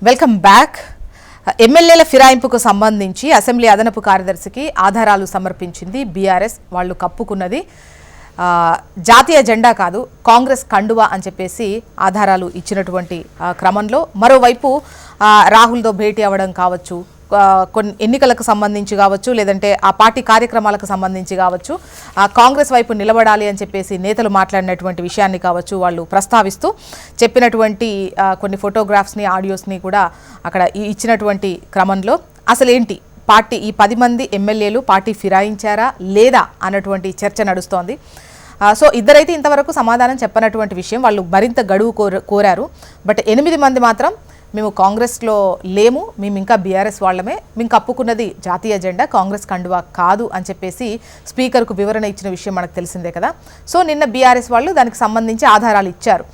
Welcome back. ఎమ్మెల్యేల ఫిరాయింపుకు సంబంధించి assembly అదనపు కార్యదర్శికి ఆధారాలు సమర్పించింది బీఆర్ఎస్. వాళ్ళు కప్పుకున్నది జాతీయ జెండా కాదు, కాంగ్రెస్ కండువా అని చెప్పేసి ఆధారాలు ఇచ్చినటువంటి క్రమంలో మరోవైపు రాహుల్తో భేటీ అవ్వడం కావచ్చు, కొన్ని ఎన్నికలకు సంబంధించి కావచ్చు, లేదంటే ఆ పార్టీ కార్యక్రమాలకు సంబంధించి కావచ్చు, కాంగ్రెస్ వైపు నిలబడాలి అని చెప్పేసి నేతలు మాట్లాడినటువంటి విషయాన్ని కావచ్చు వాళ్ళు ప్రస్తావిస్తూ చెప్పినటువంటి కొన్ని ఫోటోగ్రాఫ్స్ని, ఆడియోస్ని కూడా అక్కడ ఇచ్చినటువంటి క్రమంలో అసలేంటి పార్టీ ఈ 10 మంది ఎమ్మెల్యేలు పార్టీ ఫిరాయించారా లేదా అన్నటువంటి చర్చ నడుస్తోంది. సో ఇద్దరైతే ఇంతవరకు సమాధానం చెప్పనటువంటి విషయం, వాళ్ళు మరింత గడువు కోరారు. బట్ 8 మంది మాత్రం మేము కాంగ్రెస్లో లేము, మేము ఇంకా బీఆర్ఎస్ వాళ్ళమే, మేము కప్పుకున్నది జాతీయ జెండా, కాంగ్రెస్ కండువా కాదు అని చెప్పేసి స్పీకర్కు వివరణ ఇచ్చిన విషయం మనకు తెలిసిందే కదా. సో నిన్న బీఆర్ఎస్ వాళ్ళు దానికి సంబంధించి ఆధారాలు ఇచ్చారు.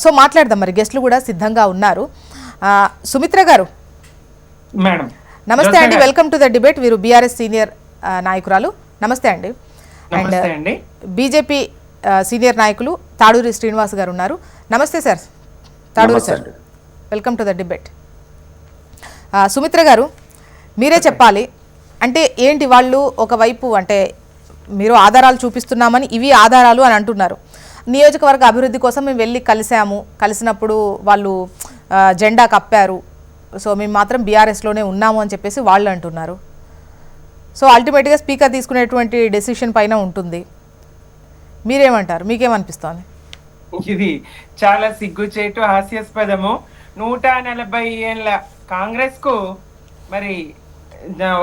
సో మాట్లాడదాం, మరి గెస్టులు కూడా సిద్ధంగా ఉన్నారు. సుమిత్ర గారు మేడం నమస్తే అండి, వెల్కమ్ టు ద డిబేట్. వీరు బీఆర్ఎస్ సీనియర్ నాయకురాలు. నమస్తే అండి. అండ్ బీజేపీ సీనియర్ నాయకులు తాడూరి శ్రీనివాస్ గారు ఉన్నారు. నమస్తే sir. Taduri sir, welcome to the debate. Sumitra గారు మీరే చెప్పాలి, అంటే ఏంటి వాళ్ళు ఒకవైపు అంటే మీరు ఆధారాలు చూపిస్తున్నామని ఇవి ఆధారాలు అని అంటున్నారు, నియోజకవర్గ అభివృద్ధి కోసం మేము వెళ్ళి కలిసినప్పుడు వాళ్ళు జెండా కప్పారు, సో మేము మాత్రం బీఆర్ఎస్లోనే ఉన్నాము అని చెప్పేసి వాళ్ళు అంటున్నారు. సో అల్టిమేట్గా స్పీకర్ తీసుకునేటువంటి డెసిషన్ పైన ఉంటుంది. మీరేమంటారు, మీకేమనిపిస్తోంది? ఇది చాలా సిగ్గుచేటు, హాస్యాస్పదము. 140 ఏళ్ళ కాంగ్రెస్ కు మరి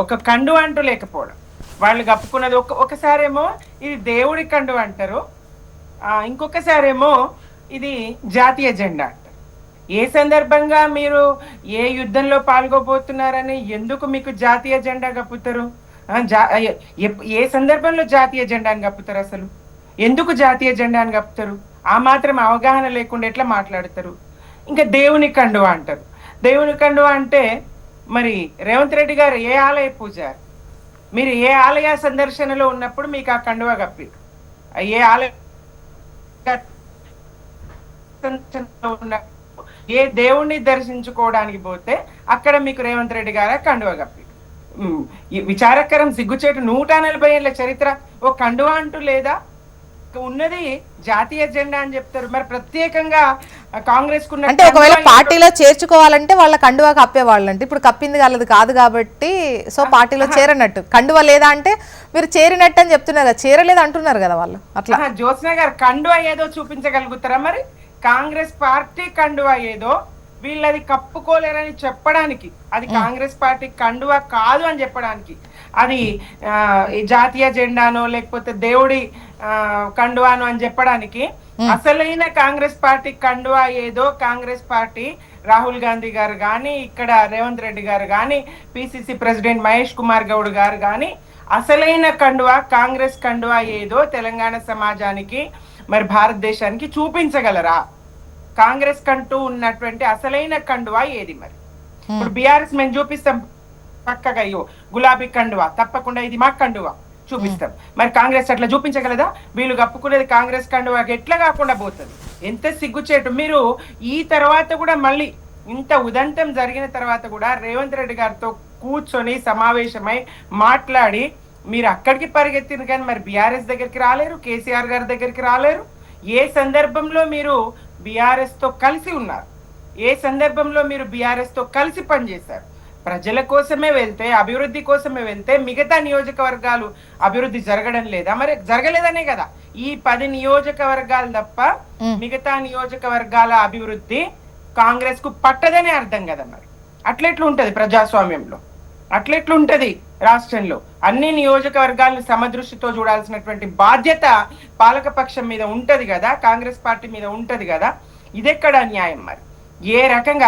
ఒక కండు అంటూ లేకపోవడం, వాళ్ళు కప్పుకున్నది ఒకసారేమో ఇది దేవుడి కండు అంటారు, ఇంకొకసారేమో ఇది జాతీయ జెండా అంటారు. ఏ సందర్భంగా మీరు ఏ యుద్ధంలో పాల్గొబోతున్నారని ఎందుకు మీకు జాతీయ జెండా కప్పుతారు? ఏ సందర్భంలో జాతీయ జెండాని కప్పుతారు? అసలు ఎందుకు జాతీయ జెండాని కప్పుతారు? ఆ మాత్రం అవగాహన లేకుండా ఎట్లా మాట్లాడతారు? ఇంకా దేవుని కండువా అంటారు. దేవుని కండువా అంటే మరి రేవంత్ రెడ్డి గారు ఏ ఆలయ పూజారు? మీరు ఏ ఆలయ సందర్శనలో ఉన్నప్పుడు మీకు ఆ కండువా కప్పి, ఏ ఆలయ ఏ దేవుణ్ణి దర్శించుకోవడానికి పోతే అక్కడ మీకు రేవంత్ రెడ్డి గారు కండువా కప్పి. విచారకరం, సిగ్గుచేటు. 140 ఏళ్ళ చరిత్ర, ఓ కండువా అంటూ లేదా? ఉన్నది జాతీయ జెండా అని చెప్తారు. మరి ప్రత్యేకంగా కాంగ్రెస్ కు అంటే ఒకవేళ పార్టీలో చేర్చుకోవాలంటే వాళ్ళ కండువా కప్పేవాళ్ళు, అంటే ఇప్పుడు కప్పింది వాళ్ళది కాదు కాబట్టి సో పార్టీలో చేరనట్టు. కండువా లేదా అంటే మీరు చేరినట్టు అని చెప్తున్నారు కదా, చేరలేదు అంటున్నారు కదా వాళ్ళు. అట్లా జ్యోత్స్న గారు కండువా ఏదో చూపించగలుగుతారా? మరి కాంగ్రెస్ పార్టీ కండువా ఏదో వీళ్ళది కప్పుకోలేరని చెప్పడానికి, అది కాంగ్రెస్ పార్టీ కండువా కాదు అని చెప్పడానికి, అది జాతీయ జెండానో లేకపోతే దేవుడి కండువాను అని చెప్పడానికి, అసలైన కాంగ్రెస్ పార్టీ కండువా ఏదో కాంగ్రెస్ పార్టీ రాహుల్ గాంధీ గారు కానీ, ఇక్కడ రేవంత్ రెడ్డి గారు కానీ, పిసిసి ప్రెసిడెంట్ మహేష్ కుమార్ గౌడ్ గారు కానీ అసలైన కండువా కాంగ్రెస్ కండువా ఏదో తెలంగాణ సమాజానికి మరి భారతదేశానికి చూపించగలరా? కాంగ్రెస్ కంటూ ఉన్నటువంటి అసలైన కండువా ఏది? మరి ఇప్పుడు బీఆర్ఎస్ మేము చూపిస్తాం పక్కగా, అయ్యో గులాబీ కండువా తప్పకుండా ఇది మా కండువా చూపిస్తాం. మరి కాంగ్రెస్ అట్లా చూపించగలదా? వీళ్ళు కప్పుకునేది కాంగ్రెస్ కండువాకి ఎట్లా కాకుండా పోతుంది? ఎంత సిగ్గుచేటు. మీరు ఈ తర్వాత కూడా మళ్ళీ ఇంత ఉదంతం జరిగిన తర్వాత కూడా రేవంత్ రెడ్డి గారితో కూర్చొని సమావేశమై మాట్లాడి మీరు అక్కడికి పరిగెత్తిన కానీ మరి బీఆర్ఎస్ దగ్గరికి రాలేరు, కేసీఆర్ గారి దగ్గరికి రాలేరు. ఏ సందర్భంలో మీరు బీఆర్ఎస్ తో కలిసి ఉన్నారు? ఏ సందర్భంలో మీరు బీఆర్ఎస్ తో కలిసి పనిచేశారు? ప్రజల కోసమే వెళ్తే, అభివృద్ధి కోసమే వెళ్తే మిగతా నియోజకవర్గాలు అభివృద్ధి జరగడం లేదా? మరి జరగలేదనే కదా ఈ 10 నియోజకవర్గాలు తప్ప మిగతా నియోజకవర్గాల అభివృద్ధి కాంగ్రెస్ కు పట్టదనే అర్థం కదా. మరి అట్లెట్లుంటది ప్రజాస్వామ్యంలో? అట్లెట్లుంటది రాష్ట్రంలో? అన్ని నియోజకవర్గాలను సమదృష్టితో చూడాల్సినటువంటి బాధ్యత పాలకపక్షం మీద ఉంటది కదా, కాంగ్రెస్ పార్టీ మీద ఉంటది కదా. ఇదెక్కడ న్యాయం? మరి ఏ రకంగా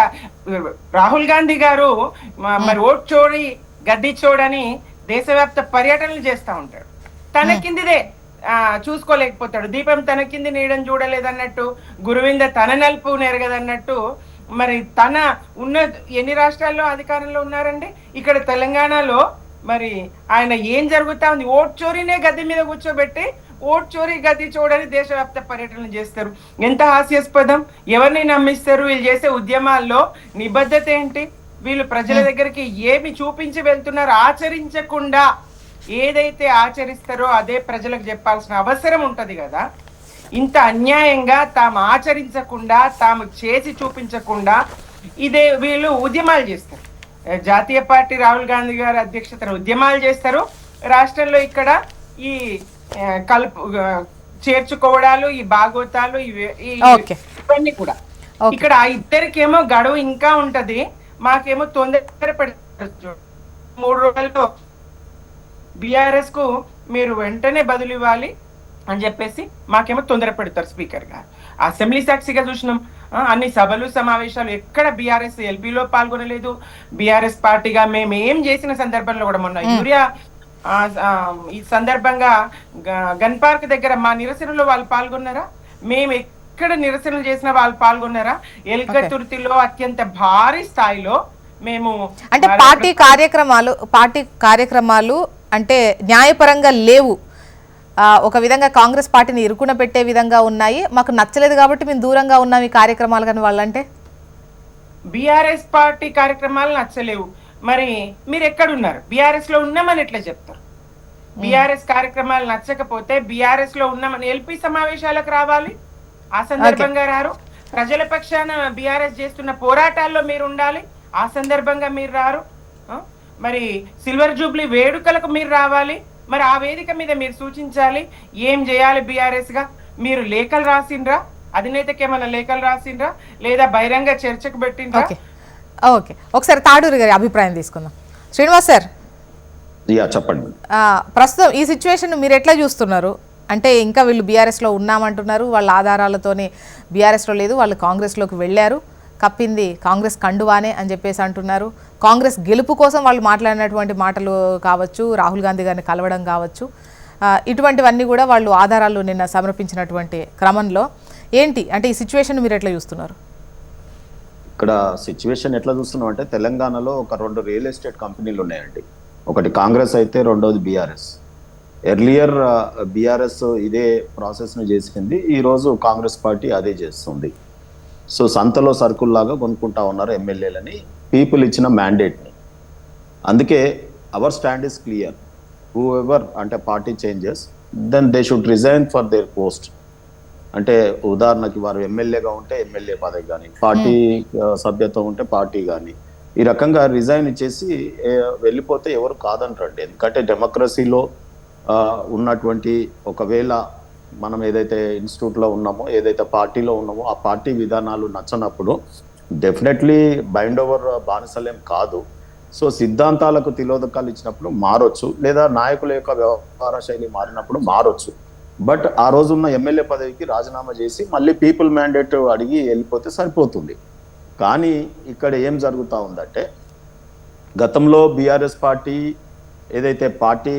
రాహుల్ గాంధీ గారు మరి ఓట్ చోడి గద్ది చోడని దేశవ్యాప్త పర్యటనలు చేస్తూ ఉంటాడు, తన కిందిదే చూసుకోలేకపోతాడు. దీపం తన కింది నీడని చూడలేదన్నట్టు, గురువింద తన నలుపు నెరగదన్నట్టు, మరి తన ఎన్ని రాష్ట్రాల్లో అధికారంలో ఉన్నారండి? ఇక్కడ తెలంగాణలో మరి ఆయన ఏం జరుగుతా ఉంది? ఓట్ చోరీనే గద్దె మీద కూర్చోబెట్టి ఓట్ చోరీ గద్దె చూడని దేశవ్యాప్త పర్యటనలు చేస్తారు. ఎంత హాస్యాస్పదం! ఎవరిని నమ్మిస్తారు? వీళ్ళు చేసే ఉద్యమాల్లో నిబద్ధత ఏంటి? వీళ్ళు ప్రజల దగ్గరికి ఏమి చూపించి వెళ్తున్నారు? ఆచరించకుండా ఏదైతే ఆచరిస్తారో అదే ప్రజలకు చెప్పాల్సిన అవసరం ఉంటది కదా. ఇంత అన్యాయంగా తాము ఆచరించకుండా, తాము చేసి చూపించకుండా ఇదే వీళ్ళు ఉద్యమాలు చేస్తారు. జాతీయ పార్టీ రాహుల్ గాంధీ గారి అధ్యక్షతన ఉద్యమాలు చేస్తారు. రాష్ట్రంలో ఇక్కడ ఈ చేర్చుకోవడాలు, ఈ బాగోతాలు, ఇవన్నీ కూడా. ఇక్కడ ఇద్దరికేమో గడువు ఇంకా ఉంటది, మాకేమో తొందర పెడతారు. 3 రోజుల్లో బీఆర్ఎస్ కు మీరు వెంటనే బదులు ఇవ్వాలి అని చెప్పేసి మాకేమో తొందర పెడతారు స్పీకర్ గారు. అసెంబ్లీ సాక్షిగా చూసినాం, అన్ని సభలు సమావేశాలు, ఎక్కడ బీఆర్ఎస్ ఎల్బీలో పాల్గొనలేదు. బీఆర్ఎస్ పార్టీగా మేము ఏం చేసిన సందర్భంలో కూడా మొన్న యూరియా ఈ సందర్భంగా గన్ పార్క్ దగ్గర మా నిరసనలో వాళ్ళు పాల్గొన్నారా? మేము ఎక్కడ నిరసనలు చేసినా వాళ్ళు పాల్గొన్నారా? ఎల్కతుర్తిలో అత్యంత భారీ స్థాయిలో మేము అంటే పార్టీ కార్యక్రమాలు అంటే న్యాయపరంగా లేవు, ఒక విధంగా కాంగ్రెస్ పార్టీని ఇరుకున పెట్టే విధంగా ఉన్నాయి, మాకు నచ్చలేదు కాబట్టి మేము దూరంగా ఉన్నాం ఈ కార్యక్రమాలు కానీ వాళ్ళంటే. బీఆర్ఎస్ పార్టీ కార్యక్రమాలు నచ్చలేవు, మరి మీరు ఎక్కడున్నారు? బీఆర్ఎస్ లో ఉన్నామని ఎట్లా చెప్తారు? బీఆర్ఎస్ కార్యక్రమాలు నచ్చకపోతే బీఆర్ఎస్ లో ఉన్నామని ఎల్పీ సమావేశాలకు రావాలి, ఆ సందర్భంగా రారు. ప్రజల పక్షాన బీఆర్ఎస్ చేస్తున్న పోరాటాల్లో మీరు ఉండాలి, ఆ సందర్భంగా మీరు రారు. మరి సిల్వర్ జూబ్లీ వేడుకలకు మీరు రావాలి, మరి ఆ వేదిక మీద మీరు సూచించాలి ఏం చేయాలి బీఆర్ఎస్ గా. మీరు లేఖలు రాసిండ్రా? అధినేతకి ఏమైనా లేఖలు రాసిండ్రా? లేదా బహిరంగ చర్చకు పెట్టిండ్రా? ఓకే, ఒకసారి తాడూరి గారి అభిప్రాయం తీసుకుందాం. శ్రీనివాస్ సార్, చెప్పండి. ప్రస్తుతం ఈ సిచ్యువేషన్ మీరు ఎట్లా చూస్తున్నారు? అంటే ఇంకా వీళ్ళు బీఆర్ఎస్లో ఉన్నామంటున్నారు, వాళ్ళ ఆధారాలతోనే బీఆర్ఎస్లో లేదు, వాళ్ళు కాంగ్రెస్లోకి వెళ్ళారు, కప్పింది కాంగ్రెస్ కండువానే అని చెప్పేసి అంటున్నారు. కాంగ్రెస్ గెలుపు కోసం వాళ్ళు మాట్లాడినటువంటి మాటలు కావచ్చు, రాహుల్ గాంధీ గారిని కలవడం కావచ్చు, ఇటువంటివన్నీ కూడా వాళ్ళు ఆధారాలు నిన్న సమర్పించినటువంటి క్రమంలో ఏంటి అంటే ఈ సిచ్యువేషన్ మీరు ఎట్లా చూస్తున్నారు? ఇక్కడ సిచ్యువేషన్ ఎట్లా చూస్తున్నాం అంటే, తెలంగాణలో ఒక 2 రియల్ ఎస్టేట్ కంపెనీలు ఉన్నాయండి. ఒకటి కాంగ్రెస్ అయితే రెండోది బీఆర్ఎస్. ఎర్లియర్ బీఆర్ఎస్ ఇదే ప్రాసెస్ను చేసింది, ఈరోజు కాంగ్రెస్ పార్టీ అదే చేస్తుంది. సో సంతలో సర్కుల్లాగా కొనుక్కుంటా ఉన్నారు ఎమ్మెల్యేలని, పీపుల్ ఇచ్చిన మ్యాండేట్ని. అందుకే our stand is clear, whoever అంటే party changes then they should resign for their post. అంటే ఉదాహరణకి వారు ఎమ్మెల్యేగా ఉంటే ఎమ్మెల్యే పదవి కానీ, పార్టీ సభ్యత్వం ఉంటే పార్టీ కానీ, ఈ రకంగా రిజైన్ ఇచ్చేసి వెళ్ళిపోతే ఎవరు కాదంటారండి. ఎందుకంటే డెమోక్రసీలో ఉన్నటువంటి, ఒకవేళ మనం ఏదైతే ఇన్స్టిట్యూట్లో ఉన్నామో, ఏదైతే పార్టీలో ఉన్నామో, ఆ పార్టీ విధానాలు నచ్చనప్పుడు డెఫినెట్లీ బైండ్ ఓవర్ బానిసలేం కాదు. సో సిద్ధాంతాలకు తిలోదకాలు ఇచ్చినప్పుడు మారొచ్చు, లేదా నాయకుల యొక్క వ్యవహార శైలి మారినప్పుడు మారొచ్చు. బట్ ఆ రోజున్న ఎమ్మెల్యే పదవికి రాజీనామా చేసి మళ్ళీ పీపుల్ మ్యాండేట్ అడిగి వెళ్ళిపోతే సరిపోతుంది. కానీ ఇక్కడ ఏం జరుగుతూ ఉందంటే, గతంలో బీఆర్ఎస్ పార్టీ ఏదైతే పార్టీ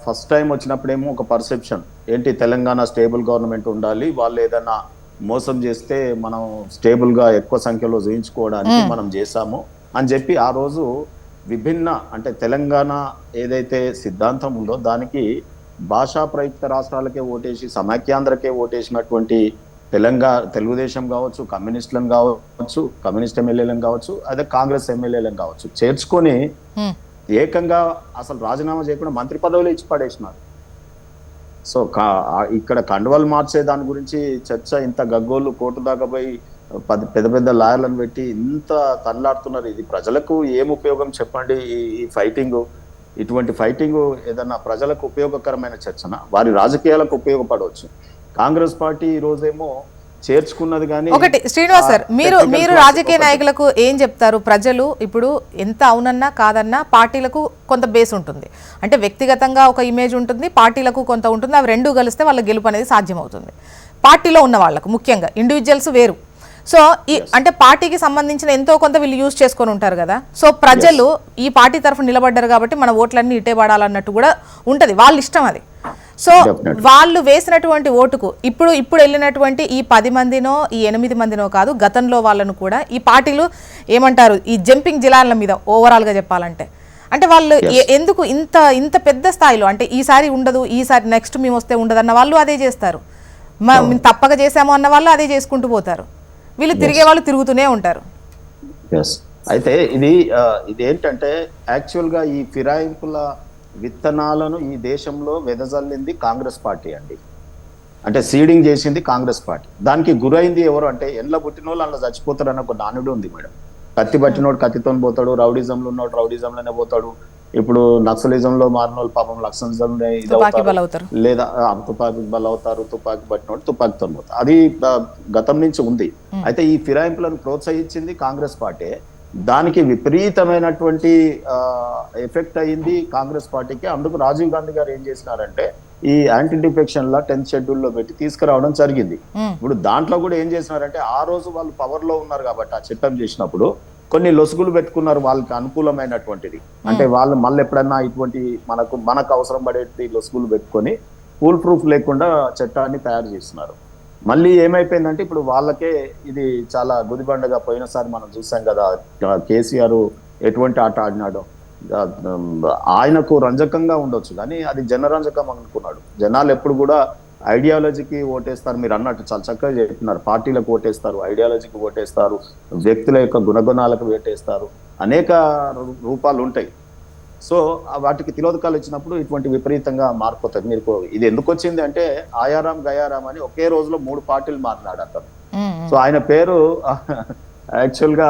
ఫస్ట్ టైం వచ్చినప్పుడేమో ఒక పర్సెప్షన్ ఏంటి, తెలంగాణ స్టేబుల్ గవర్నమెంట్ ఉండాలి, వాళ్ళు ఏదైనా మోసం చేస్తే మనం స్టేబుల్గా ఎక్కువ సంఖ్యలో చూయించుకోవడానికి మనం చేశాము అని చెప్పి ఆ రోజు విభిన్న, అంటే తెలంగాణ ఏదైతే సిద్ధాంతం ఉందో దానికి భాషా ప్రయుక్త రాష్ట్రాలకే ఓటేసి సమైక్యాంధ్రకే ఓటేసినటువంటి తెలుగుదేశం కావచ్చు, కమ్యూనిస్టులను కావచ్చు, కమ్యూనిస్ట్ ఎమ్మెల్యేలను కావచ్చు, అదే కాంగ్రెస్ ఎమ్మెల్యేలను కావచ్చు చేర్చుకొని ఏకంగా అసలు రాజీనామా చేయకుండా మంత్రి పదవులు ఇచ్చి పడేసినారు. సో ఇక్కడ కండువాలు మార్చే దాని గురించి చర్చ, ఇంత గగ్గోళ్ళు కోర్టు దాకా పోయి పెద్ద పెద్ద లాయర్లను పెట్టి ఇంత తనలాడుతున్నారు. ఇది ప్రజలకు ఏం ఉపయోగం చెప్పండి? ఈ ఫైటింగ్, ఇటువంటి ఫైటింగ్ ఏదన్నా ప్రజలకు ఉపయోగకరమైన చర్చన? వారి రాజకీయాలకు ఉపయోగపడవచ్చు. కాంగ్రెస్ పార్టీ ఈ రోజేమో చేర్చుకున్నది కానీ. ఒకటి శ్రీనివాస్ సార్, మీరు రాజకీయ నాయకులకు ఏం చెప్తారు? ప్రజలు ఇప్పుడు ఎంత అవునన్నా కాదన్నా పార్టీలకు కొంత బేస్ ఉంటుంది, అంటే వ్యక్తిగతంగా ఒక ఇమేజ్ ఉంటుంది, పార్టీలకు కొంత ఉంటుంది, అవి రెండు కలిస్తే వాళ్ళ గెలుపు అనేది సాధ్యమవుతుంది. పార్టీలో ఉన్న వాళ్ళకు ముఖ్యంగా ఇండివిజువల్స్ వేరు. సో అంటే పార్టీకి సంబంధించిన ఎంతో కొంత వీళ్ళు యూజ్ చేసుకొని ఉంటారు కదా. సో ప్రజలు ఈ పార్టీ తరఫున నిలబడ్డారు కాబట్టి మన ఓట్లన్నీ ఇటే పడాలన్నట్టు కూడా ఉంటుంది, వాళ్ళ ఇష్టం అది. సో వాళ్ళు వేసినటువంటి ఓటుకు ఇప్పుడు వెళ్ళినటువంటి ఈ 10 మందినో ఈ 8 మందినో కాదు, గతంలో వాళ్ళను కూడా ఈ పార్టీలు ఏమంటారు, ఈ జంపింగ్ జిల్లాల మీద ఓవరాల్గా చెప్పాలంటే, అంటే వాళ్ళు ఎందుకు ఇంత ఇంత పెద్ద స్థాయిలో అంటే ఈసారి ఉండదు, ఈసారి నెక్స్ట్ మేము వస్తే ఉండదు అన్న వాళ్ళు అదే చేస్తారు, మేము తప్పక చేసాము అన్న వాళ్ళు అదే చేసుకుంటూ పోతారు, వీళ్ళు తిరిగే వాళ్ళు తిరుగుతూనే ఉంటారు. అయితే ఇది ఏంటంటే యాక్చువల్గా ఈ ఫిరాయింపుల విత్తనాలను ఈ దేశంలో వెదజల్లింది కాంగ్రెస్ పార్టీ అండి. అంటే సీడింగ్ చేసింది కాంగ్రెస్ పార్టీ. దానికి గురైంది ఎవరు అంటే ఎండ్ల పుట్టిన వాళ్ళు అలా చచ్చిపోతారు అన్న ఒక నానుడు ఉంది మేడం. కత్తి పట్టినోడు కత్తితో పోతాడు, రౌడిజంలో ఉన్నోడు రౌడిజంలోనే పోతాడు. ఇప్పుడు నక్సలిజంలో మారిన వాళ్ళు పాపం నక్సలిజంలో లేదా తుపాకీ బలవుతారు, తుపాకీ పట్టినోడు తుపాకీతో పోతారు. అది గతం నుంచి ఉంది. అయితే ఈ ఫిరాయింపులను ప్రోత్సహించింది కాంగ్రెస్ పార్టీ. దానికి విపరీతమైనటువంటి ఎఫెక్ట్ అయ్యింది కాంగ్రెస్ పార్టీకి. అందుకు రాజీవ్ గాంధీ గారు ఏం చేసినారంటే ఈ యాంటీ డిఫెక్షన్ లా 10th షెడ్యూల్లో పెట్టి తీసుకురావడం జరిగింది. ఇప్పుడు దాంట్లో కూడా ఏం చేసినారంటే ఆ రోజు వాళ్ళు పవర్ లో ఉన్నారు కాబట్టి ఆ చట్టం చేసినప్పుడు కొన్ని లొసుగులు పెట్టుకున్నారు వాళ్ళకి అనుకూలమైనటువంటిది. అంటే వాళ్ళు మళ్ళీ ఎప్పుడన్నా ఇటువంటి మనకు అవసరం పడేటి లొసుగులు పెట్టుకొని ఫుల్ ప్రూఫ్ లేకుండా చట్టాన్ని తయారు చేస్తున్నారు. మళ్ళీ ఏమైపోయిందంటే ఇప్పుడు వాళ్ళకే ఇది చాలా గుదిబండగా. పోయినసారి మనం చూసాం కదా కేసీఆర్ ఎటువంటి ఆట ఆడినాడో. ఆయనకు రంజకంగా ఉండొచ్చు కానీ అది జనరంజకం అనుకున్నాడు. జనాలు ఎప్పుడు కూడా ఐడియాలజీకి ఓటేస్తారు. మీరు అన్నట్టు చాలా చక్కగా చెప్తున్నారు. పార్టీలకు ఓటేస్తారు, ఐడియాలజీకి ఓటేస్తారు, వ్యక్తుల యొక్క గుణగుణాలకు ఓటేస్తారు. అనేక రూపాలు ఉంటాయి. సో వాటికి తిలోదకాలు ఇచ్చినప్పుడు ఇటువంటి విపరీతంగా మారిపోతుంది. మీరు ఇది ఎందుకు వచ్చింది అంటే ఆయారాం గయారాం అని ఒకే రోజులో 3 పార్టీలు మారినాడు అతను. సో ఆయన పేరు యాక్చువల్ గా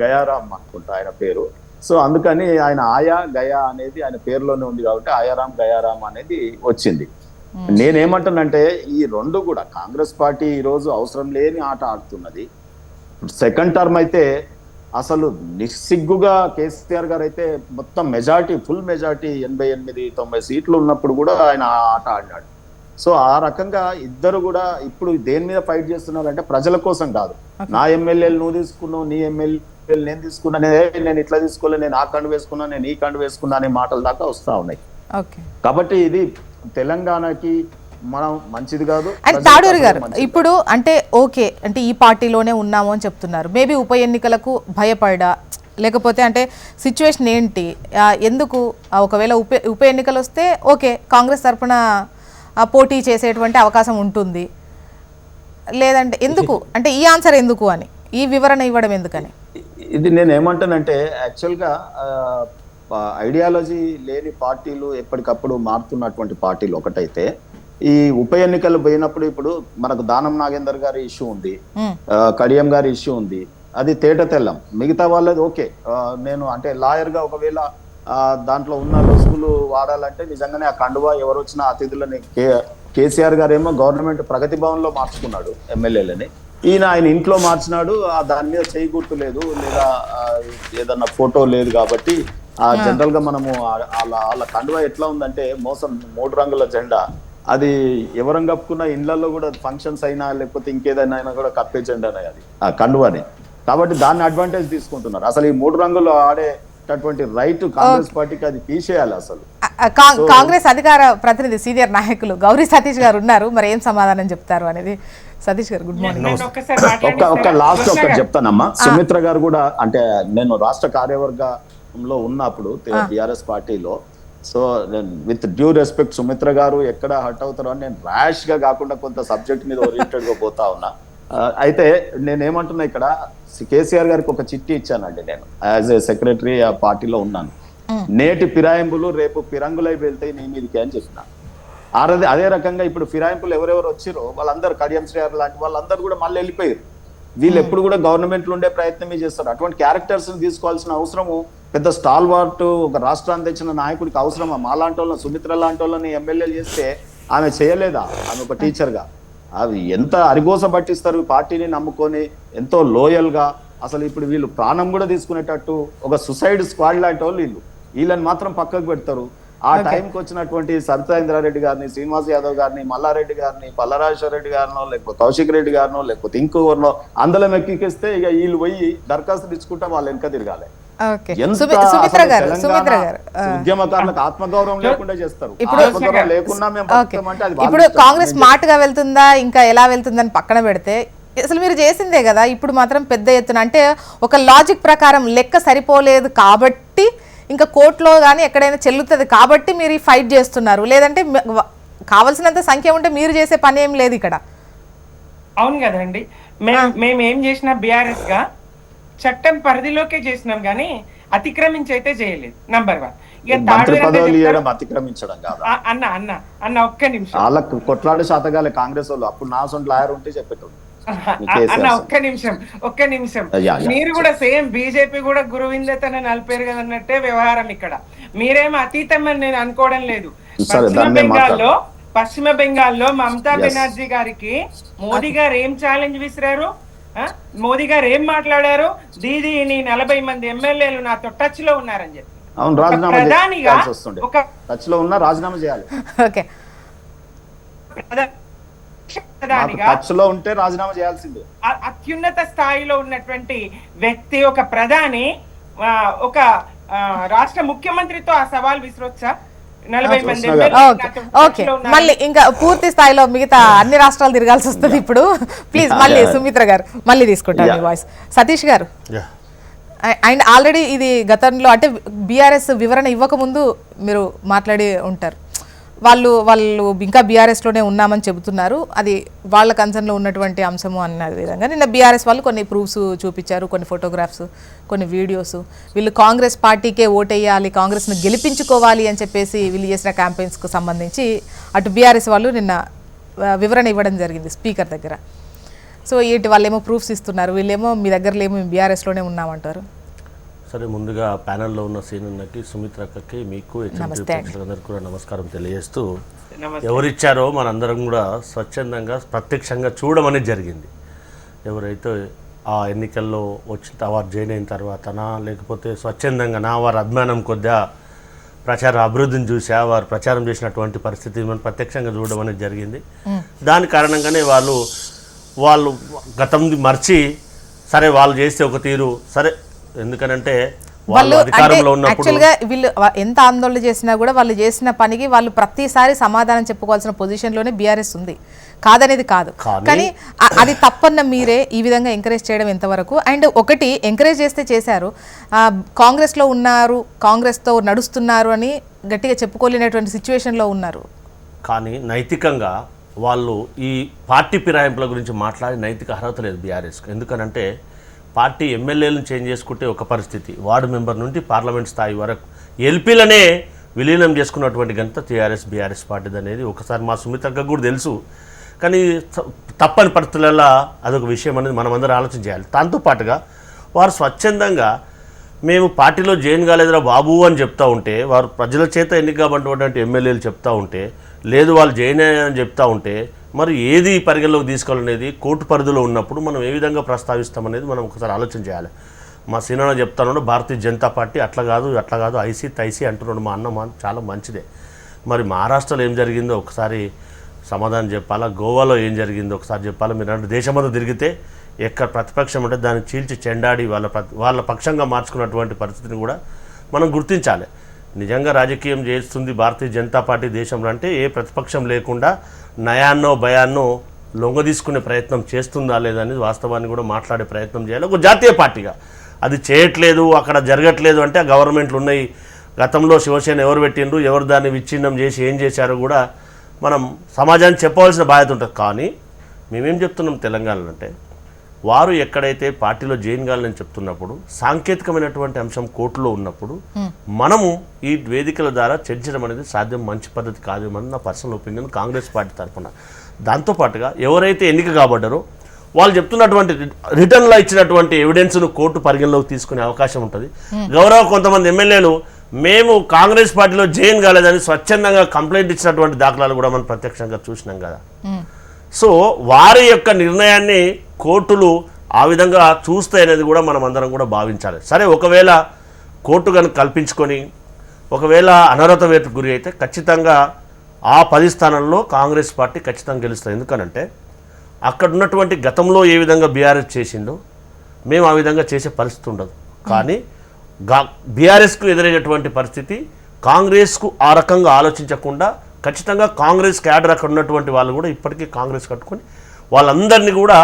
గయారాం అనుకుంటా ఆయన పేరు. సో అందుకని ఆయన ఆయా గయా అనేది ఆయన పేరులోనే ఉంది కాబట్టి ఆయారాం గయారాం అనేది వచ్చింది. నేనేమంటానంటే ఈ రెండు కూడా కాంగ్రెస్ పార్టీ ఈ రోజు అవసరం లేని ఆట ఆడుతున్నది. సెకండ్ టర్మ్ అయితే అసలు నిస్సిగ్గుగా కేసీఆర్ గారు అయితే మొత్తం మెజార్టీ, ఫుల్ మెజార్టీ 88-90 సీట్లు ఉన్నప్పుడు కూడా ఆయన ఆట ఆడినాడు. సో ఆ రకంగా ఇద్దరు కూడా ఇప్పుడు దేని మీద ఫైట్ చేస్తున్నారంటే ప్రజల కోసం కాదు. నా ఎమ్మెల్యేలు నువ్వు తీసుకున్నావు, నీ ఎమ్మెల్యేలు నేను తీసుకున్నా, నేను ఇట్లా తీసుకోలే, నేను ఆ కండు వేసుకున్నా, నేను ఈ కండు వేసుకున్నా అనే మాటల దాకా వస్తా ఉన్నాయి. కాబట్టి ఇది తెలంగాణకి మనం మంచిది కాదు. అండ్ తాడూరి గారు ఇప్పుడు అంటే ఓకే అంటే ఈ పార్టీలోనే ఉన్నాము అని చెప్తున్నారు. మేబీ ఉప ఎన్నికలకు భయపడా లేకపోతే అంటే సిచ్యువేషన్ ఏంటి, ఎందుకు ఒకవేళ ఉప ఎన్నికలు వస్తే ఓకే కాంగ్రెస్ తరఫున పోటీ చేసేటువంటి అవకాశం ఉంటుంది, లేదంటే ఎందుకు అంటే ఈ ఆన్సర్ ఎందుకు అని ఈ వివరణ ఇవ్వడం ఎందుకని? ఇది నేను ఏమంటానంటే యాక్చువల్గా ఐడియాలజీ లేని పార్టీలు ఎప్పటికప్పుడు మారుతున్నటువంటి పార్టీలు ఒకటైతే, ఈ ఉప ఎన్నికలు పోయినప్పుడు ఇప్పుడు మనకు దానం నాగేందర్ గారి ఇష్యూ ఉంది, కడియం గారి ఇష్యూ ఉంది, అది తేట తెల్లం. మిగతా వాళ్ళది ఓకే. నేను అంటే లాయర్ గా ఒకవేళ దాంట్లో ఉన్న లొసుగులు వాడాలంటే నిజంగానే ఆ కండువా ఎవరు వచ్చినా అతిథులని కేసీఆర్ గారు ఏమో గవర్నమెంట్ ప్రగతి భవన్ లో మార్చుకున్నాడు ఎమ్మెల్యేలని, ఆయన ఇంట్లో మార్చినాడు. దాని మీద చేయి గుర్తు లేదు లేదా ఏదన్నా ఫోటో లేదు కాబట్టి జనరల్ గా మనము వాళ్ళ కండువా ఎట్లా ఉందంటే మోసం 3 రంగుల జెండా. అది ఎవరం కప్పుకున్న ఇళ్లలో కూడా ఫంక్షన్స్ అయినా లేకపోతే ఇంకేదైనా అయినా కూడా కప్పే జెండానే అది ఆ కండువాని. కాబట్టి దాన్ని అడ్వాంటేజ్ తీసుకుంటున్నారు. అసలు ఈ 3 రంగులు ఆడేటటువంటి రైట్ కాంగ్రెస్ పార్టీకి అది తీసేయాలి. అసలు కాంగ్రెస్ అధికార ప్రతినిధి సీనియర్ నాయకులు గౌరీ సతీష్ గారు ఉన్నారు, మరి ఏం సమాధానం చెప్తారు అనేది. సతీష్ గారు గుడ్ మార్నింగ్. ఒక లాస్ట్ ఒకటి చెప్తానమ్మా. సుమిత్ర గారు కూడా అంటే నేను రాష్ట్ర కార్యవర్గంలో ఉన్నప్పుడు టిఆర్ఎస్ పార్టీలో, so with due respect Sumitra గారు ఎక్కడ హర్ట్ అవుతారో అని నేను ర్యాష్ గా కాకుండా కొంత సబ్జెక్ట్ మీద ఓరియంటెడ్ గా పోతా ఉన్నా. అయితే నేనేమంటున్నా ఇక్కడ కేసీఆర్ గారికి ఒక చిట్టి ఇచ్చానండి. నేను యాజ్ ఏ సెక్రటరీ ఆ పార్టీలో ఉన్నాను. నేటి ఫిరాయింపులు రేపు ఫిరంగులై వెళ్తాయి నీ మీదకి అని చెప్పిన. అదే రకంగా ఇప్పుడు ఫిరాయింపులు ఎవరెవరు వచ్చిరో వాళ్ళందరూ కడియం శ్రేయర్ లాంటి వాళ్ళందరూ కూడా మళ్ళీ వెళ్ళిపోయారు. వీళ్ళు ఎప్పుడు కూడా గవర్నమెంట్ లో ఉండే ప్రయత్నమే చేస్తారు. అటువంటి క్యారెక్టర్స్ తీసుకోవాల్సిన అవసరము పెద్ద స్టాల్ వార్ట్ ఒక రాష్ట్రాన్ని తెచ్చిన నాయకుడికి అవసరమా? మాలాంటి వాళ్ళని, సుమిత్ర లాంటి వాళ్ళని ఎమ్మెల్యేలు చేస్తే ఆమె చేయలేదా? ఆమె ఒక టీచర్ గా అవి ఎంత అరిగోస పట్టిస్తారు పార్టీని నమ్ముకొని ఎంతో లోయల్ గా. అసలు ఇప్పుడు వీళ్ళు ప్రాణం కూడా తీసుకునేటట్టు ఒక సుసైడ్ స్క్వాడ్ లాంటి వాళ్ళు వీళ్ళని మాత్రం పక్కకు పెడతారు. ఆ టైంకి వచ్చినటువంటి సరితా ఇంద్రారెడ్డి గారిని, శ్రీనివాస్ యాదవ్ గారిని, మల్లారెడ్డి గారిని, పల్లరాజేశ్వర రెడ్డి గారినో లేకపోతే కౌశిక్ రెడ్డి గారినో లేకపోతే ఇంకొకరినో అందరం ఎక్కిస్తే ఇక వీళ్ళు పోయి దరఖాస్తులు ఇచ్చుకుంటే వాళ్ళు వెనక తిరగాలి. ఉద్యమకారులకు ఆత్మగౌరవం లేకుండా చేస్తారు. ఇప్పుడు కాంగ్రెస్ స్మార్ట్ గా వెళ్తుందా ఇంకా ఎలా వెళ్తుందని పక్కన పెడితే అసలు మీరు చేసిందే కదా ఇప్పుడు మాత్రం పెద్ద ఎత్తున అంటే ఒక లాజిక్ ప్రకారం లెక్క సరిపోలేదు కాబట్టి ఇంకా కోర్టులో కానీ ఎక్కడైనా చెల్లుతుంది కాబట్టి మీరు ఈ ఫైట్ చేస్తున్నారు, లేదంటే కావాల్సినంత సంఖ్య ఉంటే మీరు చేసే పని ఏం లేదు ఇక్కడ. అవును కదండి, మేము ఏం చేసినా బీఆర్ఎస్ గా చట్టం పరిధిలోకే చేసినాం కానీ అతిక్రమించి అయితే చేయలేదు. నంబర్ 1. అతిక్రమించడం కాదు అన్న ఒక్క నిమిషం, వాళ్ళకు కొట్లాడే శాతగాలే కాంగ్రెస్ వాళ్ళు. అప్పుడు నా సొంత లాయర్ ఉంటే చెప్పేటోళ్ళు. అన్న ఒక్క నిమిషం మీరు కూడా సేమ్ బీజేపీ కూడా గురువిందతనే నలిపారు కదా అన్నట్టే వ్యవహారం ఇక్కడ. మీరేమో అతీతమని నేను అనుకోవడం లేదు. పశ్చిమ బెంగాల్లో మమతా బెనర్జీ గారికి మోదీ గారు ఏం ఛాలెంజ్ విసిరారు, మోదీ గారు ఏం మాట్లాడారు, దీదీని 40 మంది ఎమ్మెల్యేలు నాతో టచ్ లో ఉన్నారని చెప్పి ప్రధానిగా ఒక టచ్ లో ఉన్నా రాజీనామా చేయాలి. టచ్ లో ఉంటే రాజీనామా చేయాల్సిందే. అత్యున్నత స్థాయిలో ఉన్నటువంటి వ్యక్తి, ఒక ప్రధాని ఒక రాష్ట్ర ముఖ్యమంత్రితో ఆ సవాల్ విసిరొచ్చా? 40 మంది ఓకే, మళ్ళీ ఇంకా పూర్తి స్థాయిలో మిగతా అన్ని రాష్ట్రాలు తిరగాల్సి వస్తుంది ఇప్పుడు. ప్లీజ్ మళ్ళీ సుమిత్ర గారు మళ్ళీ తీసుకుంటారు వాయిస్. సతీష్ గారు, అండ్ ఆల్రెడీ ఇది గతంలో అంటే బీఆర్ఎస్ వివరణ ఇవ్వకముందు మీరు మాట్లాడి ఉంటారు. వాళ్ళు ఇంకా బీఆర్ఎస్లోనే ఉన్నామని చెబుతున్నారు, అది వాళ్ళ కన్సర్న్లో ఉన్నటువంటి అంశము అన్న విధంగా నిన్న బీఆర్ఎస్ వాళ్ళు కొన్ని ప్రూఫ్స్ చూపించారు, కొన్ని ఫోటోగ్రాఫ్స్, కొన్ని వీడియోస్. వీళ్ళు కాంగ్రెస్ పార్టీకే ఓటేయాలి, కాంగ్రెస్ను గెలిపించుకోవాలి అని చెప్పేసి వీళ్ళు చేసిన క్యాంపెయిన్స్కు సంబంధించి అటు బీఆర్ఎస్ వాళ్ళు నిన్న వివరణ ఇవ్వడం జరిగింది స్పీకర్ దగ్గర. సో ఇటు వాళ్ళేమో ప్రూఫ్స్ ఇస్తున్నారు, వీళ్ళేమో మీ దగ్గరలో ఏమో బీఆర్ఎస్లోనే ఉన్నామంటారు. సరే, ముందుగా ప్యానెల్లో ఉన్న సీనున్నకి, సుమిత్రక్కకి, మీకు అందరికీ కూడా నమస్కారం తెలియజేస్తూ, ఎవరిచ్చారో మనందరం కూడా స్వచ్ఛందంగా ప్రత్యక్షంగా చూడమని జరిగింది. ఎవరైతే ఆ ఎన్నికల్లో వచ్చిన వారు జాయిన్ అయిన తర్వాతనా, లేకపోతే స్వచ్ఛందంగా వారి అభిమానం కొద్దిగా ప్రచార అభివృద్ధిని చూసా వారు ప్రచారం చేసినటువంటి పరిస్థితి మనం ప్రత్యక్షంగా చూడడం అనేది జరిగింది. దాని కారణంగానే వాళ్ళు గతం మర్చి సరే వాళ్ళు చేస్తే ఒక తీరు సరే, ఎందుకనంటే వాళ్ళు అధికారంలో ఉన్నప్పుడు వీళ్ళు ఎంత ఆందోళన చేసినా కూడా వాళ్ళు చేసిన పనికి వాళ్ళు ప్రతిసారి సమాధానం చెప్పుకోవాల్సిన పొజిషన్లోనే బీఆర్ఎస్ ఉంది, కాదనేది కాదు. కానీ అది తప్పన్న మీరే ఈ విధంగా ఎంకరేజ్ చేయడం ఎంతవరకు? అండ్ ఒకటి ఎంకరేజ్ చేస్తే చేశారు, కాంగ్రెస్లో ఉన్నారు, కాంగ్రెస్తో నడుస్తున్నారు అని గట్టిగా చెప్పుకోలేనటువంటి సిచ్యువేషన్లో ఉన్నారు. కానీ నైతికంగా వాళ్ళు ఈ పార్టీ ఫిరాయింపుల గురించి మాట్లాడే నైతిక అర్హత లేదు బీఆర్ఎస్కి. ఎందుకనంటే పార్టీ ఎమ్మెల్యేలను చేంజ్ చేసుకుంటే ఒక పరిస్థితి, వార్డు మెంబర్ నుండి పార్లమెంట్ స్థాయి వరకు ఎల్పీలనే విలీనం చేసుకున్నటువంటి ఘనత టీఆర్ఎస్ బీఆర్ఎస్ పార్టీది అనేది ఒకసారి మా సుమిత్రక్క కూడా తెలుసు. కానీ తప్పని పరిస్థితులలో అదొక విషయం అనేది మనమందరం ఆలోచన చేయాలి. దాంతోపాటుగా వారు స్వచ్ఛందంగా మేము పార్టీలో జాయిన్ కాలేదురా బాబు అని చెప్తా ఉంటే, వారు ప్రజల చేత ఎన్నిక కాబట్టినటువంటి ఎమ్మెల్యేలు చెప్తా ఉంటే, లేదు వాళ్ళు జాయిన్ అయ్యారని చెప్తా ఉంటే, మరి ఏది పరిగణలోకి తీసుకోవాలనేది కోర్టు పరిధిలో ఉన్నప్పుడు మనం ఏ విధంగా ప్రస్తావిస్తామనేది మనం ఒకసారి ఆలోచన చేయాలి. మా సీనాన్న చెప్తాను, భారతీయ జనతా పార్టీ అట్లా కాదు ఐసీ తైసీ అంటున్నాడు మా అన్న, చాలా మంచిదే. మరి మహారాష్ట్రలో ఏం జరిగిందో ఒకసారి సమాధానం చెప్పాలా, గోవాలో ఏం జరిగిందో ఒకసారి చెప్పాలా. మీరు అంటే దేశమంతా తిరిగితే ఎక్కడ ప్రతిపక్షం ఉంటే దాన్ని చీల్చి చెండాడి వాళ్ళ పక్షంగా మార్చుకున్నటువంటి పరిస్థితిని కూడా మనం గుర్తించాలి. నిజంగా రాజకీయం చేస్తుంది భారతీయ జనతా పార్టీ దేశంలో అంటే ఏ ప్రతిపక్షం లేకుండా నయాన్నో భయాన్నో లొంగ తీసుకునే ప్రయత్నం చేస్తుందా లేదా అనేది వాస్తవాన్ని కూడా మాట్లాడే ప్రయత్నం చేయాలి ఒక జాతీయ పార్టీగా. అది చేయట్లేదు, అక్కడ జరగట్లేదు అంటే ఆ గవర్నమెంట్లు ఉన్నాయి. గతంలో శివసేన ఎవరు పెట్టిండ్రు, ఎవరు దాన్ని విచ్ఛిన్నం చేసి ఏం చేశారో కూడా మనం సమాజానికి చెప్పవలసిన బాధ్యత ఉంటుంది. కానీ మేమేం చెప్తున్నాం తెలంగాణలో అంటే, వారు ఎక్కడైతే పార్టీలో జాయిన్ కావాలని చెప్తున్నప్పుడు సాంకేతికమైనటువంటి అంశం కోర్టులో ఉన్నప్పుడు మనము ఈ వేదికల ద్వారా చర్చించడం అనేది సాధ్యం, మంచి పద్ధతి కాదు అని నా పర్సనల్ ఒపీనియన్ కాంగ్రెస్ పార్టీ తరఫున. దాంతోపాటుగా ఎవరైతే ఎన్నిక కాబడ్డారో వాళ్ళు చెప్తున్నటువంటి రిటర్న్లో ఇచ్చినటువంటి ఎవిడెన్స్ను కోర్టు పరిగణలోకి తీసుకునే అవకాశం ఉంటుంది. గౌరవ కొంతమంది ఎమ్మెల్యేలు మేము కాంగ్రెస్ పార్టీలో జాయిన్ కాలేదని స్వచ్ఛందంగా కంప్లైంట్ ఇచ్చినటువంటి దాఖలాలు కూడా మనం ప్రత్యక్షంగా చూసినాం కదా. సో వారి యొక్క నిర్ణయాన్ని కోర్టులు ఆ విధంగా చూస్తాయి అనేది కూడా మనం అందరం కూడా భావించాలి. సరే, ఒకవేళ కోర్టు కనుక కల్పించుకొని ఒకవేళ అనర్హత వేటుకు గురి అయితే ఖచ్చితంగా ఆ 10 స్థానాల్లో కాంగ్రెస్ పార్టీ ఖచ్చితంగా గెలుస్తుంది. ఎందుకనంటే అక్కడ ఉన్నటువంటి గతంలో ఏ విధంగా బీఆర్ఎస్ చేసిండో మేము ఆ విధంగా చేసే పరిస్థితి ఉండదు. కానీ బీఆర్ఎస్కు ఎదురైనటువంటి పరిస్థితి కాంగ్రెస్కు ఆ రకంగా ఆలోచించకుండా ఖచ్చితంగా కాంగ్రెస్ క్యాడర్ అక్కడ ఉన్నటువంటి వాళ్ళు కూడా ఇప్పటికీ కాంగ్రెస్ కట్టుకొని వాళ్ళందరినీ కూడా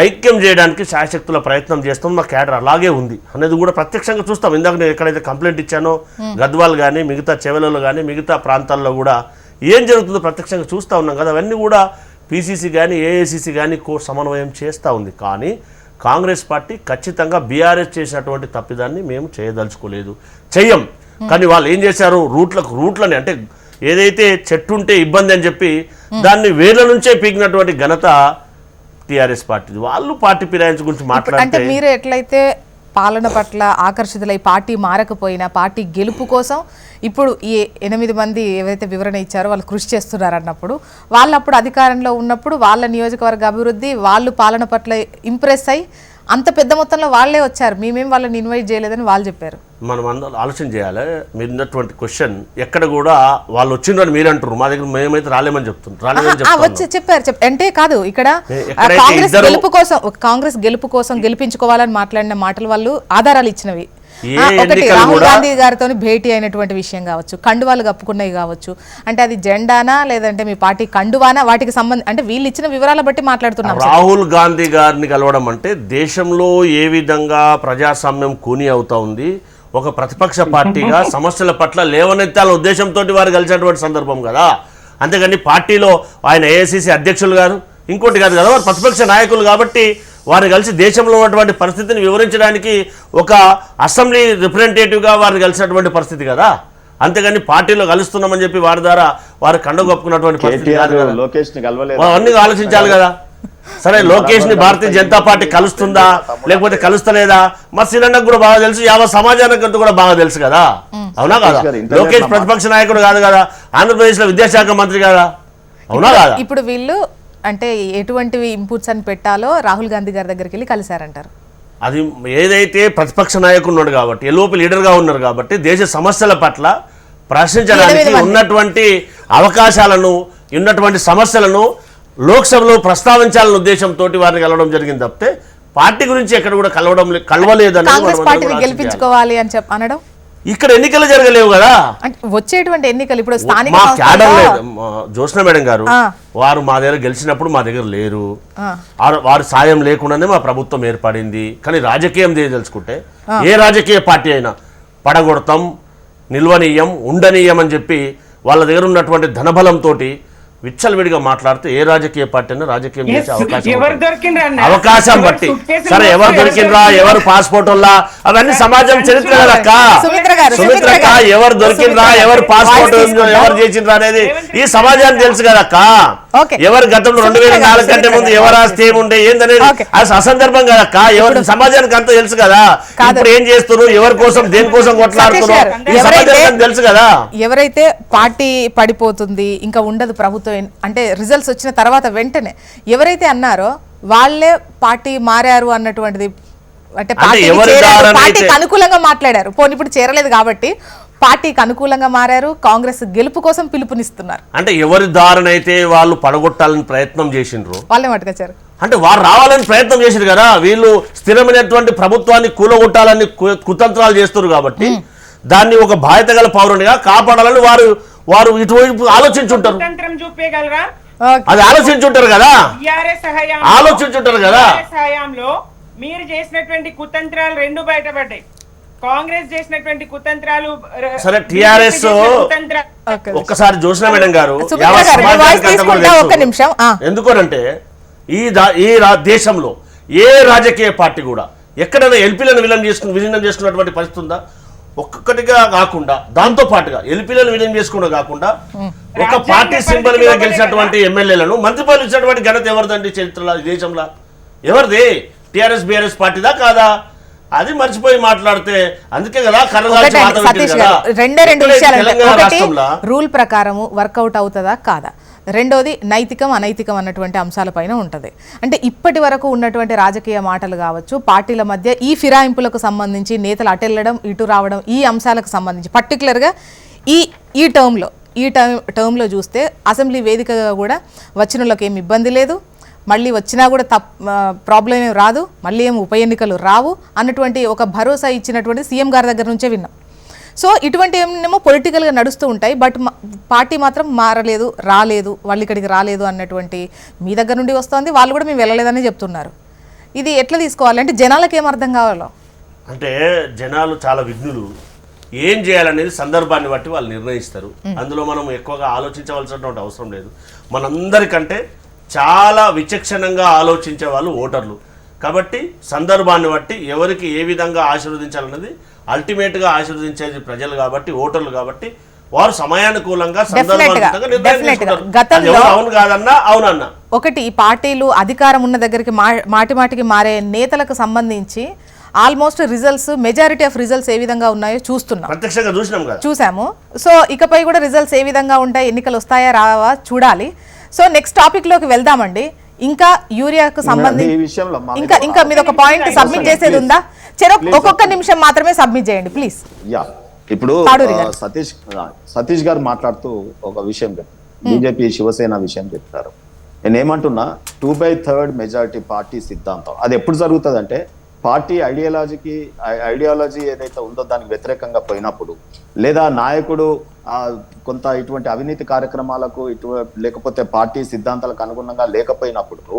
ఐక్యం చేయడానికి శాయశక్తుల ప్రయత్నం చేస్తాం, మా క్యాడర్ అలాగే ఉంది అనేది కూడా ప్రత్యక్షంగా చూస్తాం. ఇందాక నేను ఎక్కడైతే కంప్లైంట్ ఇచ్చానో గద్వాల్ కానీ మిగతా చెవెలలో కానీ మిగతా ప్రాంతాల్లో కూడా ఏం జరుగుతుందో ప్రత్యక్షంగా చూస్తూ ఉన్నాం కదా. అవన్నీ కూడా పీసీసీ కానీ ఏఐసీసీ కానీ సమన్వయం చేస్తూ ఉంది. కానీ కాంగ్రెస్ పార్టీ ఖచ్చితంగా బీఆర్ఎస్ చేసినటువంటి తప్పిదాన్ని మేము చేయదలుచుకోలేదు, చెయ్యం. కానీ వాళ్ళు ఏం చేశారు, రూట్లని అంటే ఏదైతే చెట్టు ఉంటే ఇబ్బంది అని చెప్పి దాన్ని వేర్ల నుంచే పీకినటువంటి ఘనత టీఆర్ఎస్ పార్టీ. వాళ్ళు పార్టీ ఫిరాయింపు గురించి అంటే మాట్లాడితే మీరు ఎట్లయితే పాలన పట్ల ఆకర్షితులై పార్టీ మారకపోయినా పార్టీ గెలుపు కోసం ఇప్పుడు ఈ 8 మంది ఏవైతే వివరణ ఇచ్చారో వాళ్ళు కృషి చేస్తున్నారు అన్నప్పుడు, వాళ్ళు అప్పుడు అధికారంలో ఉన్నప్పుడు వాళ్ళ నియోజకవర్గ అభివృద్ధి, వాళ్ళు పాలన పట్ల ఇంప్రెస్ అయ్యి అంత పెద్ద మొత్తంలో వాళ్ళే వచ్చారు, మేమేం వాళ్ళని ఇన్వైట్ చేయలేదని వాళ్ళు చెప్పారు. మనం అందరూ ఆలోచన చేయాలి. మీరు ఉన్నటువంటి క్వశ్చన్ ఎక్కడ కూడా వాళ్ళు వచ్చిండ్రని మీరు అంటారు, మా దగ్గర మేమైతే రాలేమని చెప్తున్నారు. వచ్చి చెప్పారు అంటే కాదు, ఇక్కడ ఎక్కడైతే కాంగ్రెస్ గెలుపు కోసం గెలిపించుకోవాలని మాట్లాడిన మాటలు వాళ్ళు ఆధారాలు ఇచ్చినవి. ఒకటి రాహుల్ గాంధీ గారితో భేటీ అయినటువంటి విషయం కావచ్చు, కండువాలు కప్పుకున్నవి కావచ్చు, అంటే అది జెండానా లేదంటే మీ పార్టీ కండువానా, వాటికి సంబంధం అంటే వీళ్ళు ఇచ్చిన వివరాల బట్టి మాట్లాడుతున్నాం. రాహుల్ గాంధీ గారిని కలవడం అంటే దేశంలో ఏ విధంగా ప్రజాస్వామ్యం కూని అవుతా ఉంది, ఒక ప్రతిపక్ష పార్టీగా సమస్యల పట్ల లేవనెత్తాల ఉద్దేశంతో వారు కలిసినటువంటి సందర్భం కదా. అంతేగాని పార్టీలో ఆయన ఏఐసీసీ అధ్యక్షులు గారు ఇంకోటి కాదు కదా, వారు ప్రతిపక్ష నాయకులు కాబట్టి వారిని కలిసి దేశంలో ఉన్నటువంటి పరిస్థితిని వివరించడానికి ఒక అసెంబ్లీ రిప్రజెంటేటివ్గా వారిని కలిసినటువంటి పరిస్థితి కదా. అంతేగాని పార్టీలో కలుస్తున్నామని చెప్పి వారి ద్వారా వారు కండ కప్పుకున్నటువంటి పరిస్థితి అవన్నీ ఆలోచించాలి కదా. సరే, లోకేష్ ని భారతీయ జనతా పార్టీ కలుస్తుందా లేకపోతే కలుస్తలేదా మరి శ్రీలంకకు కూడా బాగా తెలుసు, యావత్ సమాజానికి కూడా బాగా తెలుసు కదా, అవునా కదా. లోకేష్ ప్రతిపక్ష నాయకుడు కాదు కదా, ఆంధ్రప్రదేశ్ లో విద్యాశాఖ మంత్రి కదా, అవునా కదా. ఇప్పుడు వీళ్ళు అంటే ఎటువంటివి ఇన్పుట్స్ అని పెట్టాలో రాహుల్ గాంధీ గారి దగ్గరికి వెళ్ళి కలిశారంటారు. అది ఏదైతే ప్రతిపక్ష నాయకుడు ఉన్నాడు కాబట్టి, ఎల్ఓపి లీడర్గా ఉన్నారు కాబట్టి దేశ సమస్యల పట్ల ప్రశ్నించడానికి ఉన్నటువంటి అవకాశాలను ఉన్నటువంటి సమస్యలను లోక్సభలో ప్రస్తావించాలనే ఉద్దేశంతో వారిని కలవడం జరిగింది తప్పితే పార్టీ గురించి ఎక్కడ కూడా కలవలేదని కాంగ్రెస్ పార్టీని గెలిపించుకోవాలి అని అనడం. ఇక్కడ ఎన్నికలు జరగలేవు కదా, అంటే వచ్చేటువంటి ఎన్నికలు ఇప్పుడు స్థానిక మా క్యాడర్ లేదు. జ్యోత్స్న మేడం గారు వారు మా దగ్గర గెలిచినప్పుడు మా దగ్గర లేరు, వారి సాయం లేకుండానే మా ప్రభుత్వం ఏర్పడింది. కానీ రాజకీయం తెలుసుకుంటే ఏ రాజకీయ పార్టీ అయినా పడగొడతాం, నిల్వనీయం, ఉండనీయం అని చెప్పి వాళ్ళ దగ్గర ఉన్నటువంటి ధనబలంతో విచ్చలవిడిగా మాట్లాడితే ఏ రాజకీయ పార్టీ అయినా రాజకీయం చేసే అవకాశం బట్టి. సరే, ఎవరు దొరికినరా, ఎవరు పాస్పోర్ట్ వల్ల, అవన్నీ సమాజం చరిత్ర కదక్క. సుమిత్రక్క, ఎవరు దొరికినరా, ఎవరు పాస్పోర్ట్ ఎవరు చేసిండ్రా అనేది ఈ సమాజానికి తెలుసు కదక్క. ఎవరు గతంలో 2004 కంటే ముందు ఎవరు ఆస్తి ఏముండే ఏందనేది అసందర్భం కదక్క. ఎవరి సమాజానికి అంతా తెలుసు కదా. ఇప్పుడు ఏం చేస్తున్నారు, ఎవరి కోసం దేనికోసం కొట్లాడుతున్నారు ఈ సమాజానికి తెలుసు కదా. ఎవరైతే పార్టీ పడిపోతుంది ఇంకా ఉండదు ప్రభుత్వం అంటే రిజల్ట్స్ వచ్చిన తర్వాత వెంటనే ఎవరైతే అన్నారో వాళ్ళే పార్టీ మారారు అన్నటువంటిది, అంటే పార్టీకి అనుకూలంగా మాట్లాడారు. పోనీ ఇప్పుడు చేరలేదు కాబట్టి పార్టీకి అనుకూలంగా మారారు, కాంగ్రెస్ గెలుపు కోసం పిలుపునిస్తున్నారు. అంటే ఎవరి దారినైతే వాళ్ళు పడగొట్టాలని ప్రయత్నం చేసిండ్రు వాళ్ళే మట్టుకొచ్చారు, అంటే వారు రావాలని ప్రయత్నం చేసిండ్రు కదా. వీళ్ళు స్థిరమైనటువంటి ప్రభుత్వాన్ని కూలగొట్టాలని కుతంత్రాలు చేస్తున్నారు కాబట్టి దాన్ని ఒక బాధ్యత గల పౌరునిగా కాపాడాలని వారు ఇటువైపు ఆలోచించుంటారు, అది ఆలోచించుంటారు కదా, ఆలోచించుంటారు కదా. హయాంలో మీరు చేసినటువంటి కుతంత్రాలు 2 బయటపడ్డాయి. కాంగ్రెస్ చేసినటువంటి కుతంత్రాలు. సరే, టిఆర్ఎస్ ఒక్కసారి జ్యోత్స్న మేడం గారు ఎందుకోనంటే ఈ దేశంలో ఏ రాజకీయ పార్టీ కూడా ఎక్కడైనా ఎల్పీలను విలీనం చేసుకున్నటువంటి పరిస్థితి ఉందా? ఒక్కొక్కటిగా కాకుండా దాంతో పాటుగా ఎల్పీలను విలీనం చేసుకుంటూ కాకుండా ఒక పార్టీ సింబల్ మీద గెలిచినటువంటి ఎమ్మెల్యేలను మంత్రి పదవులు ఇచ్చినటువంటి ఘనత ఎవరిదండి చరిత్రలో ఈ దేశంలో? ఎవరిది? టిఆర్ఎస్ బీఆర్ఎస్ పార్టీదా కాదా? అది మర్చిపోయి మాట్లాడితే అందుకే కదా సతీష్ గారు రెండు విషయాలు. రూల్ ప్రకారము వర్కౌట్ అవుతుందా కాదా, రెండోది నైతికం అనైతికం అన్నటువంటి అంశాలపైన ఉంటుంది. అంటే ఇప్పటి వరకు ఉన్నటువంటి రాజకీయ మాటలు కావచ్చు, పార్టీల మధ్య ఈ ఫిరాయింపులకు సంబంధించి నేతలు అటెళ్ళడం ఇటు రావడం, ఈ అంశాలకు సంబంధించి పర్టికులర్గా ఈ టర్మ్లో చూస్తే అసెంబ్లీ వేదికగా కూడా వచ్చిన వాళ్ళకి ఏమి ఇబ్బంది లేదు, మళ్ళీ వచ్చినా కూడా ప్రాబ్లం ఏం రాదు, మళ్ళీ ఏమి ఉప ఎన్నికలు రావు అన్నటువంటి ఒక భరోసా ఇచ్చినటువంటి సీఎం గారి దగ్గర నుంచే విన్నాం. సో ఇటువంటి ఏమో పొలిటికల్గా నడుస్తూ ఉంటాయి, బట్ పార్టీ మాత్రం మారలేదు, రాలేదు, వాళ్ళు ఇక్కడికి రాలేదు అన్నటువంటి మీ దగ్గర నుండి వస్తుంది. వాళ్ళు కూడా మేము వెళ్ళలేదని చెప్తున్నారు. ఇది ఎట్లా తీసుకోవాలి అంటే జనాలకు ఏం అర్థం కావాలో? అంటే జనాలు చాలా విఘ్నులు, ఏం చేయాలనేది సందర్భాన్ని బట్టి వాళ్ళు నిర్ణయిస్తారు. అందులో మనం ఎక్కువగా ఆలోచించవలసినటువంటి అవసరం లేదు. మనందరికంటే చాలా విచక్షణంగా ఆలోచించే వాళ్ళు ఓటర్లు. కాబట్టి సందర్భాన్ని బట్టి ఎవరికి ఏ విధంగా ఆశీర్వదించాలన్నది అల్టిమేట్గా ఆశీర్వదించేది ప్రజలు కాబట్టి, ఓటర్లు కాబట్టి వారు సమయానుకూలంగా సందర్భానుకూలంగా నిర్ణయం తీసుకుంటారు. అవును కాదన్నా అవునన్నా. ఒకటి, ఈ పార్టీలు అధికారం ఉన్న దగ్గరికి మాటిమాటికి మారే నేతలకు సంబంధించి almost results, majority of results ఏ విధంగా ఉన్నాయో చూస్తున్నాం, ప్రత్యక్షంగా చూసాము. సో ఇకపై కూడా రిజల్ట్స్ ఏ విధంగా ఉంటాయి, ఎన్నికలు వస్తాయా రావా చూడాలి. సో నెక్స్ట్ టాపిక్ లోకి వెళ్దామండి. ఇంకా యూరియాకు సంబంధించి ఇంకా మీద ఒక పాయింట్ సబ్మిట్ చేసేది ఉందా? ఒక్కొక్క నిమిషం మాత్రమే సబ్మిట్ చేయండి ప్లీజ్. ఇప్పుడు సతీష్ గారు మాట్లాడుతూ ఒక విషయం చెప్తారు, బీజేపీ శివసేన విషయం చెప్తారు. నేను ఏమంటున్నా, 2/3 మెజారిటీ పార్టీ సిద్ధాంతం అది ఎప్పుడు జరుగుతుంది అంటే పార్టీ ఐడియాలజీ ఏదైతే ఉందో దానికి వ్యతిరేకంగా పోయినప్పుడు, లేదా నాయకుడు కొంత ఇటువంటి అవినీతి కార్యక్రమాలకు లేకపోతే పార్టీ సిద్ధాంతాలకు అనుగుణంగా లేకపోయినప్పుడు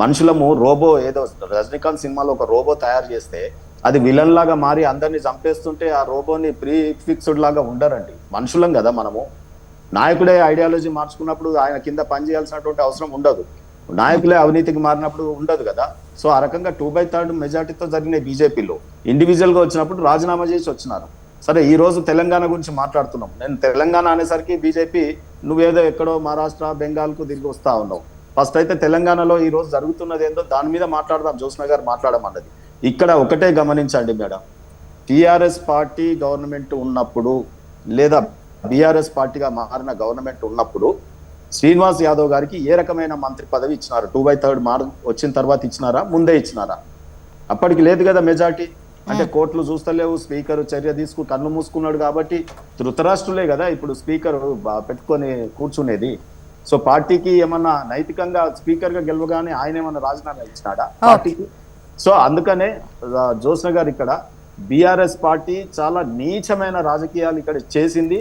మనుషులము రోబో, ఏదో రజనీకాంత్ సినిమాలో ఒక రోబో తయారు చేస్తే అది విలన్ లాగా మారి అందరినీ చంపేస్తుంటే ఆ రోబోని ప్రీ ఫిక్స్డ్ లాగా ఉండరండి. మనుషులం కదా మనము. నాయకుడే ఐడియాలజీ మార్చుకున్నప్పుడు ఆయన కింద పని చేయాల్సినటువంటి అవసరం ఉండదు. నాయకులే అవినీతికి మారినప్పుడు ఉండదు కదా. సో ఆ రకంగా 2/3 మెజార్టీతో జరిగిన బీజేపీలో ఇండివిజువల్ గా వచ్చినప్పుడు రాజీనామా చేసి వచ్చినారు. సరే, ఈ రోజు తెలంగాణ గురించి మాట్లాడుతున్నాం. నేను తెలంగాణ అనేసరికి బీజేపీ నువ్వేదో ఎక్కడో మహారాష్ట్ర, బెంగాల్కు తిరిగి వస్తా ఉన్నావు. ఫస్ట్ అయితే తెలంగాణలో ఈ రోజు జరుగుతున్నది ఏందో దాని మీద మాట్లాడదాం. జ్యోత్స్న గారు మాట్లాడమన్నది. ఇక్కడ ఒకటే గమనించండి మేడం, టీఆర్ఎస్ పార్టీ గవర్నమెంట్ ఉన్నప్పుడు లేదా బీఆర్ఎస్ పార్టీగా మారిన గవర్నమెంట్ ఉన్నప్పుడు శ్రీనివాస్ యాదవ్ గారికి ఏ రకమైన మంత్రి పదవి ఇచ్చినారు? 2/3 వచ్చిన తర్వాత ఇచ్చినారా, ముందే ఇచ్చినారా? అప్పటికి లేదు కదా మెజార్టీ. అంటే కోర్టులు చూస్తలేవు, స్పీకర్ చర్య కన్ను మూసుకున్నాడు కాబట్టి ధృతరాష్ట్రులే కదా ఇప్పుడు స్పీకర్ పెట్టుకొని కూర్చునేది. సో పార్టీకి ఏమన్నా నైతికంగా స్పీకర్ గా గెలవగానే ఆయన ఏమన్నా రాజీనామా ఇచ్చినాడా పార్టీకి? సో అందుకనే జ్యోత్స్న గారు ఇక్కడ బీఆర్ఎస్ పార్టీ చాలా నీచమైన రాజకీయాలు ఇక్కడ చేసింది.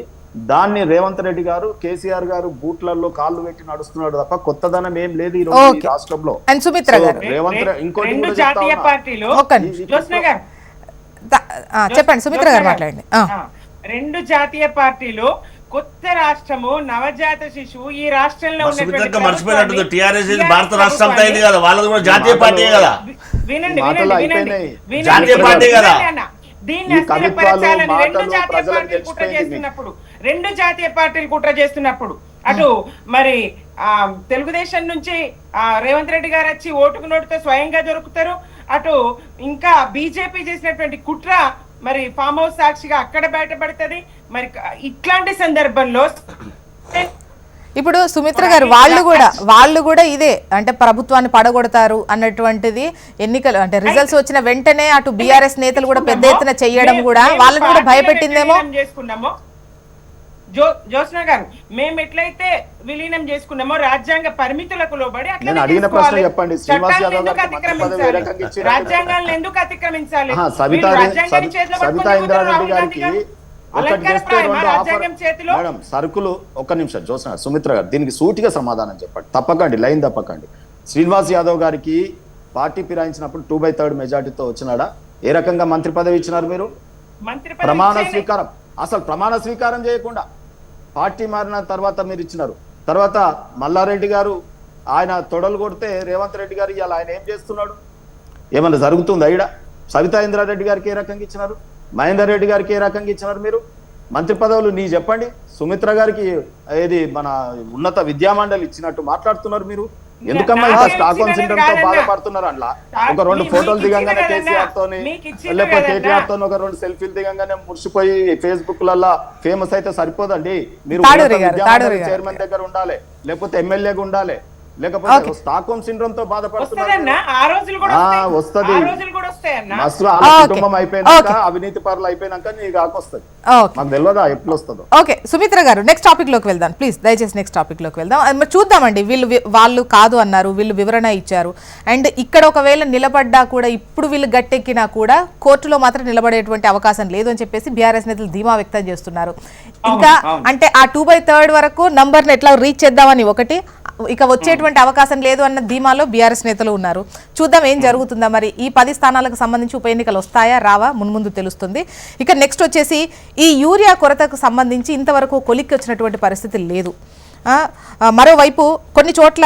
దాన్ని రేవంత్ రెడ్డి గారు, కేసీఆర్ గారు బూట్లలో కాళ్ళు పెట్టి నడుస్తున్నాడు తప్ప కొత్తదనం ఏం లేదు ఈ రోజు రాష్ట్రంలో. రెండు జాతీయ పార్టీలు, చెప్పండి సుమిత్ర గారు మాట్లాడండి. రెండు జాతీయ పార్టీలు, కొత్త రాష్ట్రము, నవజాత శిశువు ఈ రాష్ట్రంలో మర్చిపోయినట్టు టీఆర్ఎస్ భారత రాష్ట్రం అయింది కదా, వాళ్ళది కూడా జాతీయ పార్టీ కదా. వినండి, జాతీయ పార్టీ కదా. దీన్ని అస్థిరపరచాలని రెండు జాతీయ పార్టీలు కుట్ర చేస్తున్నప్పుడు అటు మరి తెలుగుదేశం నుంచి రేవంత్ రెడ్డి గారు వచ్చి ఓటుకు నోటుతో స్వయంగా దొరుకుతారు, అటు ఇంకా బీజేపీ చేసినటువంటి కుట్ర మరి ఫామ్ హౌస్ సాక్షిగా అక్కడ బయటపడుతుంది. మరి ఇట్లాంటి సందర్భంలో ఇప్పుడు సుమిత్ర గారు వాళ్ళు కూడా ఇదే అంటే ప్రభుత్వాన్ని పడగొడతారు అన్నటువంటిది ఎన్నికలు అంటే రిజల్ట్స్ వచ్చిన వెంటనే అటు బీఆర్ఎస్ నేతలు కూడా పెద్ద ఎత్తున చేయడం కూడా వాళ్ళని కూడా భయపెట్టిందేమో. జ్యోత్స్న గారు, మేము ఎట్లయితే విలీనం చేసుకున్నామో రాజ్యాంగ పరిమితులకు లోబడి రాజ్యాంగాలను ఎందుకు అతిక్రమించాలి? సరుకులు ఒక్క నిమిషం జ్యోత్స్న సుమిత్ర గారు దీనికి సూటిగా సమాధానం చెప్పండి, తప్పకండి, లైన్ తప్పకండి. శ్రీనివాస్ యాదవ్ గారికి పార్టీ ఫిరాయించినప్పుడు 2/3 మెజార్టీతో వచ్చినాడా? ఏ రకంగా మంత్రి పదవి ఇచ్చినారు మీరు? ప్రమాణ స్వీకారం చేయకుండా పార్టీ మారిన తర్వాత మీరు ఇచ్చినారు. తర్వాత మల్లారెడ్డి గారు ఆయన తొడలు కొడితే రేవంత్ రెడ్డి గారు ఇవాళ ఆయన ఏం చేస్తున్నాడు? ఏమన్నా జరుగుతుందా? ఈడ సవితా ఇంద్రారెడ్డి గారికి ఏ రకంగా ఇచ్చినారు? మహేందర్ రెడ్డి గారికి ఏ రకంగా ఇచ్చినారు మీరు మంత్రి పదవులు? నీ చెప్పండి. సుమిత్ర గారికి ఏది మన ఉన్నత విద్యామండలి ఇచ్చినట్టు మాట్లాడుతున్నారు మీరు. ఎందుకమ్మా ఇంత స్టాక్హోమ్ సిండ్రోమ్ తో బాధపడుతున్నారు? అట్లా ఒక 2 ఫోటోలు దిగంగానే కేసీఆర్ తోని లేకపోతే కేటీఆర్ తోని ఒక 2 సెల్ఫీలు దిగంగానే మురిసిపోయి ఫేస్బుక్ లలో ఫేమస్ అయితే సరిపోదండి. మీరు చైర్మన్ దగ్గర ఉండాలి, లేకపోతే ఎమ్మెల్యేగా ఉండాలి, లేకపోతే స్టాక్హోమ్ సిండ్రోమ్ తో బాధపడుతున్నారు. వస్తుంది కుటుంబం అయిపోయినాక, అవినీతి పరులు అయిపోయినాక నీ కాకొస్తుంది. మాకు తెలియదా ఎప్పుడు వస్తుందో. ఓకే సుమిత్ర గారు, నెక్స్ట్ టాపిక్ లోకి వెళ్దాం ప్లీజ్, దయచేసి నెక్స్ట్ టాపిక్ లోకి వెళ్దాం. చూద్దామండి, వాళ్ళు కాదు అన్నారు, వీళ్ళు వివరణ ఇచ్చారు. అండ్ ఇక్కడ ఒకవేళ నిలబడ్డా కూడా, ఇప్పుడు వీళ్ళు గట్టెక్కినా కూడా కోర్టులో మాత్రం నిలబడేటువంటి అవకాశం లేదు అని చెప్పేసి బీఆర్ఎస్ నేతలు ధీమా వ్యక్తం చేస్తున్నారు. ఇంకా అవును. అంటే ఆ 2/3 వరకు నంబర్ని ఎట్లా రీచ్ చేద్దామని ఒకటి, ఇక వచ్చేటువంటి అవకాశం లేదు అన్న ధీమాలో బీఆర్ఎస్ నేతలు ఉన్నారు. చూద్దాం ఏం జరుగుతుందా మరి. ఈ 10 స్థానాలకు సంబంధించి ఉప ఎన్నికలు వస్తాయా రావా మున్ముందు తెలుస్తుంది. ఇక నెక్స్ట్ వచ్చేసి ఈ యూరియా కొరతకు సంబంధించి ఇంతవరకు కొలిక్కి వచ్చినటువంటి పరిస్థితి లేదు. మరోవైపు కొన్ని చోట్ల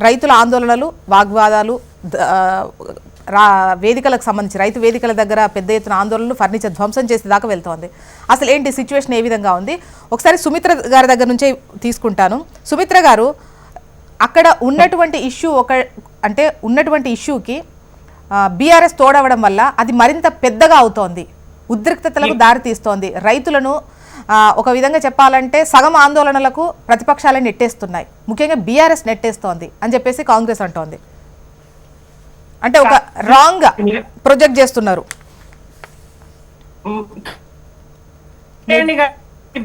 రైతుల ఆందోళనలు, వాగ్వాదాలు, వేదికలకు సంబంధించి రైతు వేదికల దగ్గర పెద్ద ఎత్తున ఆందోళనలు, ఫర్నిచర్ ధ్వంసం చేసేదాకా వెళ్తోంది. అసలు ఏంటి సిచ్యువేషన్, ఏ విధంగా ఉంది? ఒకసారి సుమిత్ర గారి దగ్గర నుంచే తీసుకుంటాను. సుమిత్ర గారు, అక్కడ ఉన్నటువంటి ఇష్యూ ఉన్నటువంటి ఇష్యూకి బీఆర్ఎస్ తోడవడం వల్ల అది మరింత పెద్దగా అవుతోంది, ఉద్రిక్తతలకు దారితీస్తోంది. రైతులను ఒక విధంగా చెప్పాలంటే సగం ఆందోళనలకు ప్రతిపక్షాలే నెట్టేస్తున్నాయి, ముఖ్యంగా బీఆర్ఎస్ నెట్టేస్తోంది అని చెప్పేసి కాంగ్రెస్ అంటోంది. అంటే ఒక రాంగ్ ప్రొజెక్ట్ చేస్తున్నారు.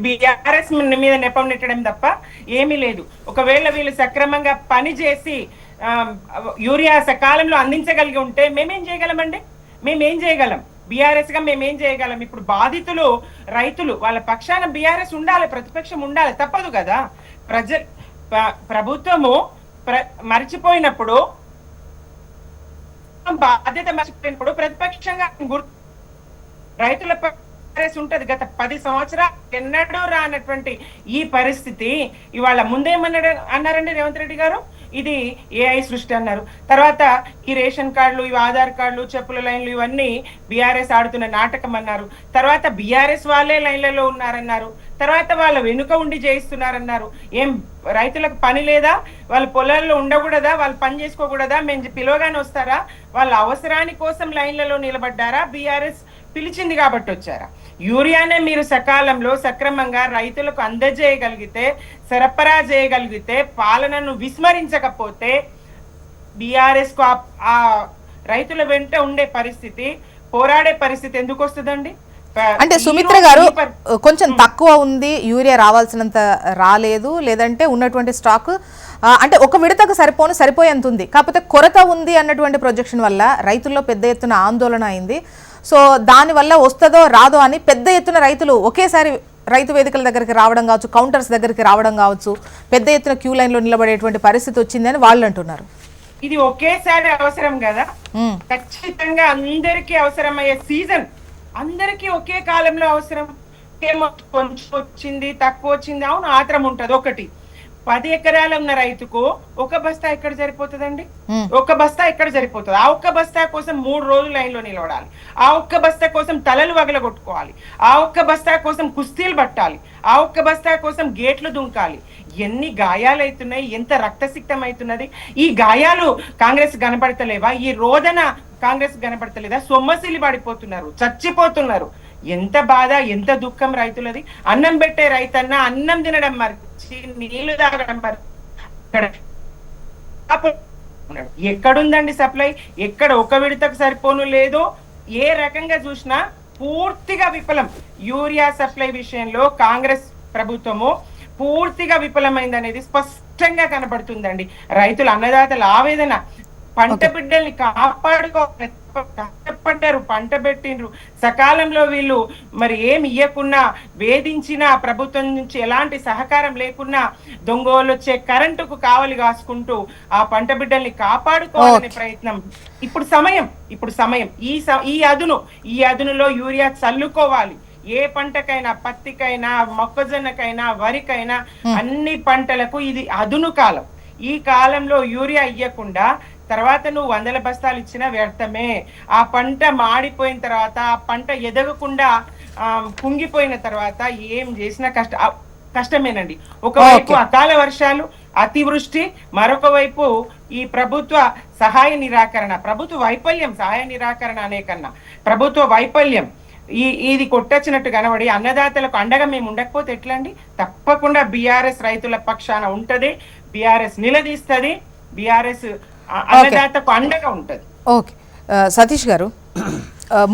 బీఆర్ఎస్ మీద నెపం నెట్టడం తప్ప ఏమీ లేదు. ఒకవేళ వీళ్ళు సక్రమంగా పని చేసి యూరియా సకాలంలో అందించగలిగి ఉంటే మేమేం చేయగలమండి? మేమేం చేయగలం? బీఆర్ఎస్ గా మేమేం చేయగలం? ఇప్పుడు బాధితులు రైతులు, వాళ్ళ పక్షాన బీఆర్ఎస్ ఉండాలి, ప్రతిపక్షం ఉండాలి, తప్పదు కదా. ప్రభుత్వము మర్చిపోయినప్పుడు, బాధ్యత మర్చిపోయినప్పుడు ప్రతిపక్షంగా రైతుల ఉంటది. గత 10 సంవత్సరాలు ఎన్నడూ రానటువంటి ఈ పరిస్థితి ఇవాళ అన్నారండి రేవంత్ రెడ్డి గారు, ఇది ఏఐ సృష్టి అన్నారు. తర్వాత ఈ రేషన్ కార్డులు, ఇవి ఆధార్ కార్డులు, చెప్పుల లైన్లు, ఇవన్నీ బీఆర్ఎస్ ఆడుతున్న నాటకం అన్నారు. తర్వాత బీఆర్ఎస్ వాళ్ళే లైన్లలో ఉన్నారన్నారు. తర్వాత వాళ్ళ వెనుక ఉండి చేయిస్తున్నారన్నారు. ఏం రైతులకు పని లేదా? వాళ్ళ పొలాల్లో ఉండకూడదా? వాళ్ళు పని చేసుకోకూడదా? మేము పిలవగానే వస్తారా? వాళ్ళ అవసరాని కోసం లైన్లలో నిలబడ్డారా? బీఆర్ఎస్ పిలిచింది కాబట్టి వచ్చారా? యూరియానే మీరు సకాలంలో సక్రమంగా రైతులకు అందజేయగలిగితే, సరఫరా చేయగలిగితే, పాలనను విస్మరించకపోతే బీఆర్ఎస్ కు ఆ రైతుల వెంట ఉండే పరిస్థితి, పోరాడే పరిస్థితి ఎందుకు వస్తుందండి? అంటే సుమిత్ర గారు, కొంచెం తక్కువ ఉంది, యూరియా రావాల్సినంత రాలేదు, లేదంటే ఉన్నటువంటి స్టాక్ అంటే ఒక విడతకు సరిపోయేంత ఉంది, కాకపోతే కొరత ఉంది అన్నటువంటి ప్రొజెక్షన్ వల్ల రైతుల్లో పెద్ద ఎత్తున ఆందోళన అయింది. సో దానివల్ల వస్తుందో రాదో అని పెద్ద ఎత్తున రైతులు ఒకేసారి రైతు వేదికల దగ్గరికి రావడం కావచ్చు, కౌంటర్స్ దగ్గరికి రావడం కావచ్చు, పెద్ద ఎత్తున క్యూ లైన్ లో నిలబడేటువంటి పరిస్థితి వచ్చిందని వాళ్ళు అంటున్నారు. ఇది ఒకేసారి అవసరం కదా, ఖచ్చితంగా అందరికీ అవసరమయ్యే సీజన్, అందరికీ ఒకే కాలంలో అవసరం. ఏమో కొంచెం వచ్చింది, తక్కువ వచ్చింది, అవును ఆత్రం ఉంటది. ఒకటి 10 ఎకరాలు ఉన్న రైతుకు ఒక బస్తా ఎక్కడ సరిపోతుందండి? ఒక బస్తా ఎక్కడ సరిపోతుంది? ఆ ఒక్క బస్తా కోసం 3 రోజులు లైన్ లో నిలబడాలి. ఆ ఒక్క బస్తా కోసం తలలు వగలగొట్టుకోవాలి. ఆ ఒక్క బస్తా కోసం కుస్తీలు పట్టాలి. ఆ ఒక్క బస్తా కోసం గేట్లు దుంకాలి. ఎన్ని గాయాలు అవుతున్నాయి, ఎంత రక్తసిక్తం అవుతున్నది. ఈ గాయాలు కాంగ్రెస్ కనపడతలేవా? ఈ రోదన కాంగ్రెస్ కనపడతలేదా? సొమ్మసిలి పడిపోతున్నారు, చచ్చిపోతున్నారు. ఎంత బాధ, ఎంత దుఃఖం రైతులది. అన్నం పెట్టే రైతన్న అన్నం తినడం మర్చి, నీళ్లు తాగడం ఎక్కడుందండి సప్లై? ఎక్కడ ఒక విడతకు సరిపోను లేదు. ఏ రకంగా చూసినా పూర్తిగా విఫలం. యూరియా సప్లై విషయంలో కాంగ్రెస్ ప్రభుత్వము పూర్తిగా విఫలమైందనేది స్పష్టంగా కనబడుతుందండి. రైతుల అన్నదాతల ఆవేదన, పంట బిడ్డల్ని కాపాడుకోవాలి, కష్టపడ్డారు, పంట పెట్టిండ్రు, సకాలంలో వీళ్ళు మరి ఏమి ఇయ్యకున్నా, వేధించినా, ప్రభుత్వం నుంచి ఎలాంటి సహకారం లేకున్నా, దొంగోళ్ళు వచ్చే కరెంటుకు కావలి కాసుకుంటూ ఆ పంట బిడ్డల్ని కాపాడుకోవాలనే ప్రయత్నం. ఇప్పుడు సమయం ఈ అదునులో యూరియా చల్లుకోవాలి. ఏ పంటకైనా, పత్తికైనా, మొక్కజొన్నకైనా, వరికైనా, అన్ని పంటలకు ఇది అదును కాలం. ఈ కాలంలో యూరియా ఇయ్యకుండా తర్వాత నువ్వు 100 బస్తాలు ఇచ్చినా వ్యర్థమే. ఆ పంట మాడిపోయిన తర్వాత, ఆ పంట ఎదగకుండా కుంగిపోయిన తర్వాత ఏం చేసినా కష్టమేనండి. ఒకవైపు అకాల వర్షాలు, అతివృష్టి, మరొక వైపు ఈ ప్రభుత్వ సహాయ నిరాకరణ, ప్రభుత్వ వైఫల్యం. సహాయ నిరాకరణ అనే కన్నా ప్రభుత్వ వైఫల్యం ఇది కొట్టొచ్చినట్టు కనబడి అన్నదాతలకు అండగా మేము ఉండకపోతే ఎట్లా అండి? తప్పకుండా బీఆర్ఎస్ రైతుల పక్షాన ఉంటది, బీఆర్ఎస్ నిలదీస్తుంది, బీఆర్ఎస్ అన్నదాతకు అండగా ఉంటది. ఓకే సతీష్ గారు,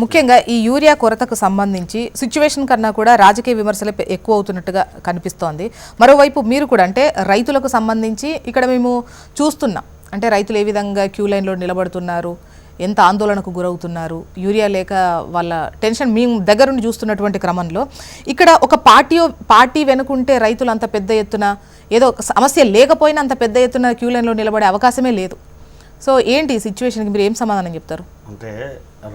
ముఖ్యంగా ఈ యూరియా కొరతకు సంబంధించి సిచ్యువేషన్ కన్నా కూడా రాజకీయ విమర్శలు ఎక్కువ అవుతున్నట్టుగా కనిపిస్తోంది. మరోవైపు మీరు కూడా అంటే రైతులకు సంబంధించి ఇక్కడ మేము చూస్తున్నాం, అంటే రైతులు ఏ విధంగా క్యూ లైన్లో నిలబడుతున్నారు, ఎంత ఆందోళనకు గురవుతున్నారు, యూరియా లేక వాళ్ళ టెన్షన్ మేము దగ్గరుండి చూస్తున్నటువంటి క్రమంలో ఇక్కడ ఒక పార్టీ వెనుకుంటే రైతులు అంత పెద్ద ఎత్తున ఏదో సమస్య లేకపోయినా అంత పెద్ద ఎత్తున క్యూ లైన్లో నిలబడే అవకాశమే లేదు. సో ఏంటి ఈ సిచ్యువేషన్కి మీరు ఏం సమాధానం చెప్తారు? అంటే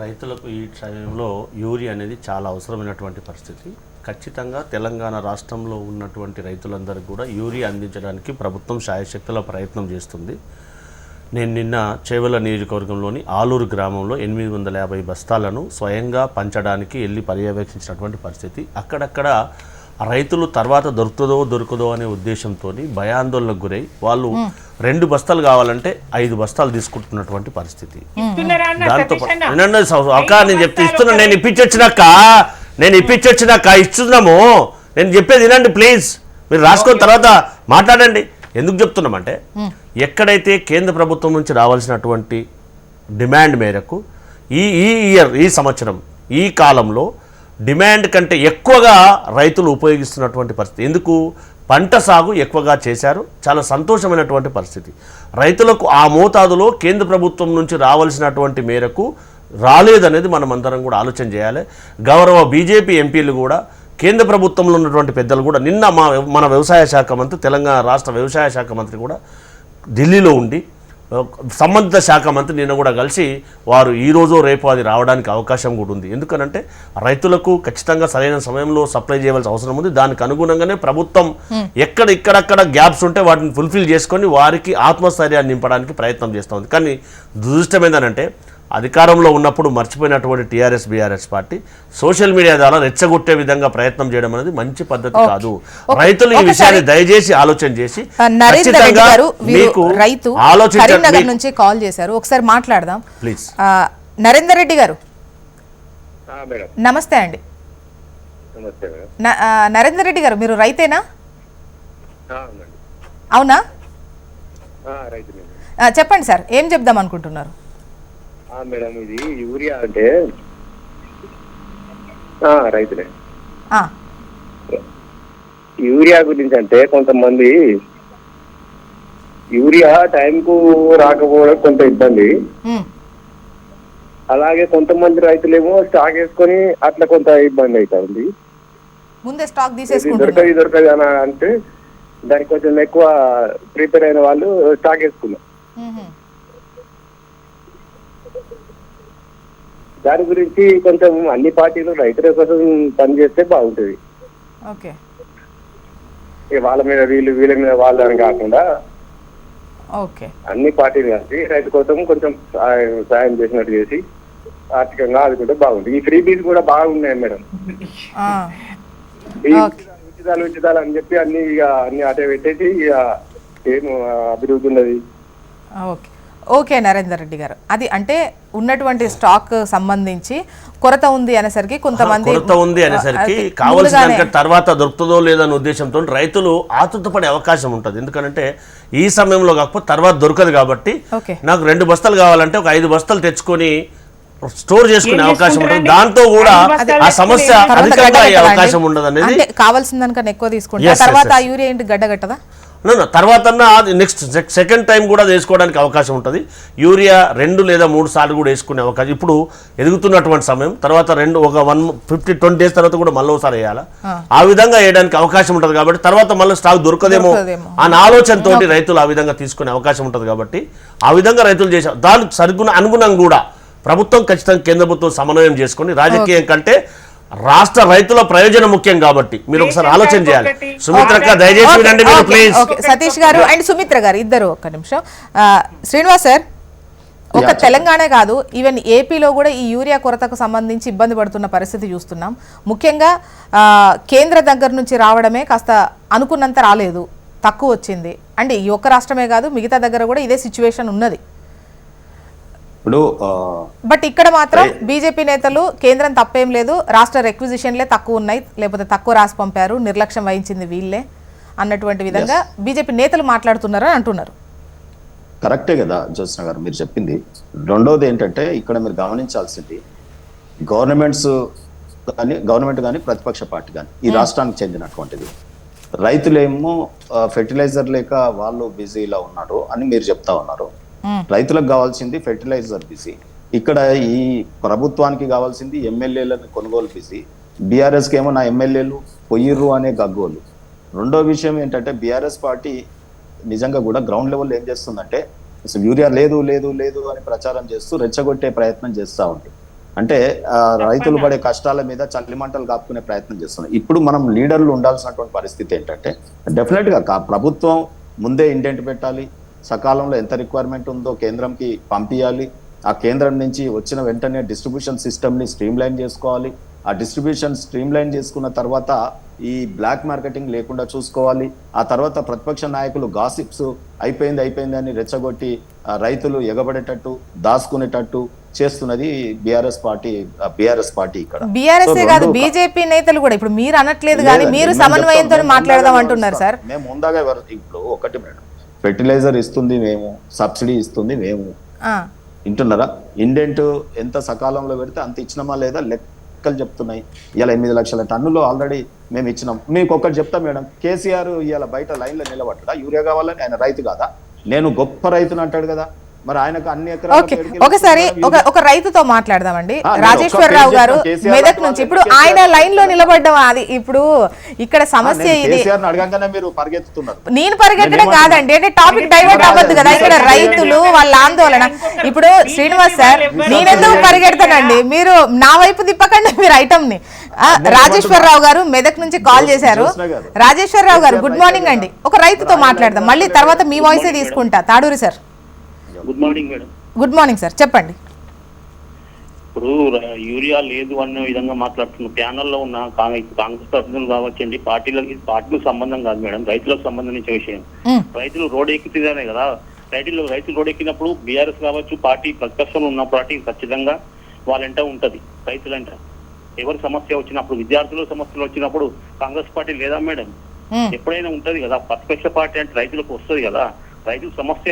రైతులకు ఈ సమయంలో యూరియా అనేది చాలా అవసరమైనటువంటి పరిస్థితి. ఖచ్చితంగా తెలంగాణ రాష్ట్రంలో ఉన్నటువంటి రైతులందరికీ కూడా యూరియా అందించడానికి ప్రభుత్వం శాయశక్తుల ప్రయత్నం చేస్తుంది. నేను నిన్న చేవెళ్ళ నియోజకవర్గంలోని ఆలూరు గ్రామంలో 850 బస్తాలను స్వయంగా పంచడానికి వెళ్ళి పర్యవేక్షించినటువంటి పరిస్థితి. అక్కడక్కడ రైతులు తర్వాత దొరకదో అనే ఉద్దేశంతో భయాందోళనకు గురై వాళ్ళు 2 బస్తాలు కావాలంటే 5 బస్తాలు తీసుకుంటున్నటువంటి పరిస్థితి. దాంతో నేను చెప్తే ఇస్తున్నా, నేను ఇప్పించొచ్చినాక ఇస్తున్నాము. నేను చెప్పేది వినండి ప్లీజ్, మీరు రాసుకొని తర్వాత మాట్లాడండి. ఎందుకు చెప్తున్నామంటే ఎక్కడైతే కేంద్ర ప్రభుత్వం నుంచి రావాల్సినటువంటి డిమాండ్ మేరకు ఈ సంవత్సరం ఈ కాలంలో డిమాండ్ కంటే ఎక్కువగా రైతులు ఉపయోగిస్తున్నటువంటి పరిస్థితి. ఎందుకు? పంట సాగు ఎక్కువగా చేశారు, చాలా సంతోషమైనటువంటి పరిస్థితి. రైతులకు ఆ మోతాదులో కేంద్ర ప్రభుత్వం నుంచి రావాల్సినటువంటి మేరకు రాలేదనేది మనం అందరం కూడా ఆలోచన చేయాలి. గౌరవ బీజేపీ ఎంపీలు కూడా, కేంద్ర ప్రభుత్వంలో ఉన్నటువంటి పెద్దలు కూడా, నిన్న మన వ్యవసాయ శాఖ మంత్రి, తెలంగాణ రాష్ట్ర వ్యవసాయ శాఖ మంత్రి కూడా ఢిల్లీలో ఉండి సంబంధిత శాఖ మంత్రి నిన్న కూడా కలిసి వారు ఈరోజు రేపు అది రావడానికి అవకాశం కూడా ఉంది. ఎందుకనంటే రైతులకు ఖచ్చితంగా సరైన సమయంలో సప్లై చేయవలసిన అవసరం ఉంది. దానికి అనుగుణంగానే ప్రభుత్వం ఇక్కడక్కడ గ్యాప్స్ ఉంటే వాటిని ఫుల్ఫిల్ చేసుకొని వారికి ఆత్మస్థైర్యాన్ని నింపడానికి ప్రయత్నం చేస్తూ ఉంది. కానీ దురదృష్టం ఏంటంటే అధికారంలో ఉన్నప్పుడు మర్చిపోయినటువంటి TRS BRS party social media ద్వారా రెచ్చగొట్టే విధంగా ప్రయత్నం చేయడం అనేది మంచి పద్ధతి కాదు. రైతులు ఈ విషయాన్ని దయచేసి ఆలోచన చేసి కరీంనగర్ నుంచి కాల్ చేశారు, ఒకసారి మాట్లాడదాం ప్లీజ్. నరేందర్ రెడ్డి గారు నమస్తే అండి. నరేందర్ రెడ్డి గారు మీరు రైతేనా? అవునా, చెప్పండి సార్, ఏం చెప్దాం అనుకుంటున్నారు? మేడం, ఇది యూరియా అంటే రైతులే. యూరియా గురించి అంటే కొంతమంది యూరియా టైంకు రాకపోవడం కొంత ఇబ్బంది. అలాగే కొంతమంది రైతులేమో స్టాక్ వేసుకొని అట్లా కొంత ఇబ్బంది అవుతుంది. ముందే స్టాక్ తీసేసుకుంటారు, దొరకదు అని అంటే దానికి కొంచెం ఎక్కువ ప్రిపేర్ అయిన వాళ్ళు స్టాక్ వేసుకున్నారు. దాని గురించి కొంచెం అన్ని పార్టీలు రైతుల కోసం పనిచేస్తే బాగుంటుంది. వాళ్ళ మీద వీళ్ళ మీద వాళ్ళు అని కాకుండా అన్ని పార్టీలు కలిసి రైతు కోసం కొంచెం సాయం చేసినట్టు చేసి ఆర్థికంగా ఆదుకుంటే బాగుంటుంది. ఈ ఫ్రీ బీస్ కూడా బాగున్నాయి మేడం. ఉచితాలు అని చెప్పి అన్ని అటే పెట్టేసి ఏం అభివృద్ధి ఉన్నది. ఓకే నరేందర్ రెడ్డి గారు, అది అంటే ఉన్నటువంటి స్టాక్ సంబంధించి కొరత ఉంది అనేసరికి కావాల్సిన తర్వాత దొరుకుతుందో లేదనే ఉద్దేశంతో రైతులు ఆతృతపడే అవకాశం ఉంటుంది. ఎందుకంటే ఈ సమయంలో కాకపోతే తర్వాత దొరకదు కాబట్టి నాకు 2 బస్తాలు కావాలంటే ఒక 5 బస్తాలు తెచ్చుకొని స్టోర్ చేసుకునే అవకాశం ఉంటుంది. దాంతో కూడా ఆ సమస్య అధికంగా అయ్యే అవకాశం ఉండదు అనేది. కావాల్సిన దానికన్నా ఎక్కువ తీసుకుంటే తర్వాత ఆ యూరియా ఏంటి గడ్డగట్టదా? తర్వాత నెక్స్ట్ సెకండ్ టైం కూడా వేసుకోవడానికి అవకాశం ఉంటుంది. యూరియా 2 లేదా 3 సార్లు కూడా వేసుకునే అవకాశం ఇప్పుడు ఎదుగుతున్నటువంటి సమయం. తర్వాత 150-20 డేస్ తర్వాత కూడా మళ్ళీ ఒకసారి వేయాలా, ఆ విధంగా వేయడానికి అవకాశం ఉంటుంది. కాబట్టి తర్వాత మళ్ళీ స్టాక్ దొరకదేమో అనే ఆలోచనతో రైతులు ఆ విధంగా తీసుకునే అవకాశం ఉంటుంది. కాబట్టి ఆ విధంగా రైతులు చేసే దానికి అనుగుణంగా కూడా ప్రభుత్వం ఖచ్చితంగా కేంద్ర ప్రభుత్వం సమన్వయం చేసుకొని రాజకీయం కంటే రాష్ట్ర రైతుల ప్రయోజనం ముఖ్యం కాబట్టి మీరు ఒకసారి ఆలోచన చేయాలి. సుమిత్రక్క దయచేసి వినండి మీరు ప్లీజ్. సతీష్ గారు అండ్ సుమిత్ర గారు ఇద్దరు ఒక్క నిమిషం. శ్రీనివాస్ సార్, ఒక తెలంగాణ కాదు ఈవెన్ ఏపీలో కూడా ఈ యూరియా కొరతకు సంబంధించి ఇబ్బంది పడుతున్న పరిస్థితి చూస్తున్నాం. ముఖ్యంగా కేంద్ర దగ్గర నుంచి రావడమే కాస్త అనుకున్నంత రాలేదు, తక్కువ వచ్చింది. అండ్ ఈ ఒక్క రాష్ట్రమే కాదు మిగతా దగ్గర కూడా ఇదే సిచ్యువేషన్ ఉన్నది. బట్ ఇక్కడ మాత్రం బీజేపీ నేతలు కేంద్రం తప్పేం లేదు, రాష్ట్ర రిక్విజిషన్లే తక్కువ ఉన్నాయి, లేకపోతే తక్కువ రాసి పంపారు, నిర్లక్ష్యం వహించింది వీళ్ళే అన్నటువంటి విధంగా బీజేపీ నేతలు మాట్లాడుతున్నారని అంటున్నారు. కరెక్టే కదా జ్యోత్స్న గారు మీరు చెప్పింది. రెండోది ఏంటంటే ఇక్కడ మీరు గమనించాల్సింది గవర్నమెంట్ కానీ ప్రతిపక్ష పార్టీ కానీ ఈ రాష్ట్రానికి చెందినటువంటిది. రైతులేమో ఫెర్టిలైజర్ లేక వాళ్ళు బిజీలా ఉన్నారు అని మీరు చెప్తా ఉన్నారు. రైతులకు కావాల్సింది ఫెర్టిలైజర్ బిజీ, ఇక్కడ ఈ ప్రభుత్వానికి కావాల్సింది ఎమ్మెల్యేలను కొనుగోలు చేసి బీఆర్ఎస్కి ఏమో నా ఎమ్మెల్యేలు పొయ్యిర్రు అనే గగ్గోలు. రెండో విషయం ఏంటంటే బీఆర్ఎస్ పార్టీ నిజంగా కూడా గ్రౌండ్ లెవెల్లో ఏం చేస్తుందంటే అసలు యూరియా లేదు లేదు లేదు అని ప్రచారం చేస్తూ రెచ్చగొట్టే ప్రయత్నం చేస్తూ ఉంది. అంటే రైతులు పడే కష్టాల మీద చల్లిమంటలు కాపుకునే ప్రయత్నం చేస్తున్నాయి. ఇప్పుడు మనం లీడర్లు ఉండాల్సినటువంటి పరిస్థితి ఏంటంటే డెఫినెట్ గా ప్రభుత్వం ముందే ఇండెంట్ పెట్టాలి, సకాలంలో ఎంత రిక్వైర్మెంట్ ఉందో కేంద్రంకి పంపించాలి, ఆ కేంద్రం నుంచి వచ్చిన వెంటనే డిస్ట్రిబ్యూషన్ సిస్టమ్ని స్ట్రీమ్లైన్ చేసుకోవాలి, ఆ డిస్ట్రిబ్యూషన్ స్ట్రీమ్లైన్ చేసుకున్న తర్వాత ఈ బ్లాక్ మార్కెటింగ్ లేకుండా చూసుకోవాలి. ఆ తర్వాత ప్రతిపక్ష నాయకులు గాసిప్స్ అయిపోయింది అని రెచ్చగొట్టి రైతులు ఎగబడేటట్టు దాచుకునేటట్టు చేస్తున్నది బీఆర్ఎస్ పార్టీ ఇక్కడ. బీఆర్ఎస్ కాదు, బీజేపీ నేతలు కూడా ఇప్పుడు మీరు అనట్లేదు కానీ మీరు సమన్వయంతో మాట్లాడదాం అంటున్నారు సార్. మేము ముందాగా ఇప్పుడు ఒకటి మేడం, ఫెర్టిలైజర్ ఇస్తుంది మేము, సబ్సిడీ ఇస్తుంది మేము, వింటున్నారా? ఇండెంట్ ఎంత సకాలంలో పెడితే అంత ఇచ్చినామా లేదా లెక్కలు చెప్తున్నాయి. ఇలా 8 లక్షల టన్నులు ఆల్రెడీ మేము ఇచ్చినాం. మీకు ఒక్కటి చెప్తా మేడం, కేసీఆర్ ఇవాళ బయట లైన్లో నిలబడ్డా యూరియా కావాలని? ఆయన రైతు కాదా? నేను గొప్ప రైతుని అంటాడు కదా, మరి ఆయనకు అన్ని ఒకసారి ఒక రైతుతో మాట్లాడదామండి. రాజేశ్వరరావు గారు మెదక్ నుంచి, ఇప్పుడు ఆయన లైన్ లో నిలబడ్డం, అది ఇప్పుడు ఇక్కడ సమస్య ఇది. మీరు పరిగెత్తుతున్నారు, నేను పరిగెత్తడం కాదండి, అంటే టాపిక్ డైవర్ట్ అవ్వద్దు కదా. ఇక్కడ రైతులు వాళ్ళ ఆందోళన. ఇప్పుడు శ్రీనివాస్ సార్, నేనెందుకు పరిగెడతానండి, మీరు నా వైపు తిప్పకండి మీరు ఐటమ్ ని. రాజేశ్వరరావు గారు మెదక్ నుంచి కాల్ చేశారు. రాజేశ్వరరావు గారు గుడ్ మార్నింగ్ అండి. ఒక రైతుతో మాట్లాడదాం, మళ్ళీ తర్వాత మీ వాయిసే తీసుకుంటా. Taduri sir. Good morning madam. Good morning sir, చెప్పండి. ఇప్పుడు యూరియా లేదు అన్న విధంగా మాట్లాడుతున్న ప్యానల్లో ఉన్న కాంగ్రెస్ ప్రతినిధులు కావచ్చండి, పార్టీలకు సంబంధం కాదు మేడం, రైతులకు సంబంధించిన విషయం. రైతులు రోడ్ ఎక్కితేనే కదా, రైతులు రోడ్ ఎక్కినప్పుడు బీఆర్ఎస్ కావచ్చు, పార్టీ ప్రతిపక్షంలో ఉన్న పార్టీ ఖచ్చితంగా వాళ్ళంట ఉంటది. రైతులంట ఎవరి సమస్య వచ్చినప్పుడు, విద్యార్థుల సమస్యలు వచ్చినప్పుడు కాంగ్రెస్ పార్టీ లేదా మేడం? ఎప్పుడైనా ఉంటది కదా. ప్రతిపక్ష పార్టీ అంటే రైతులకు వస్తుంది కదా. రైతులు సమస్య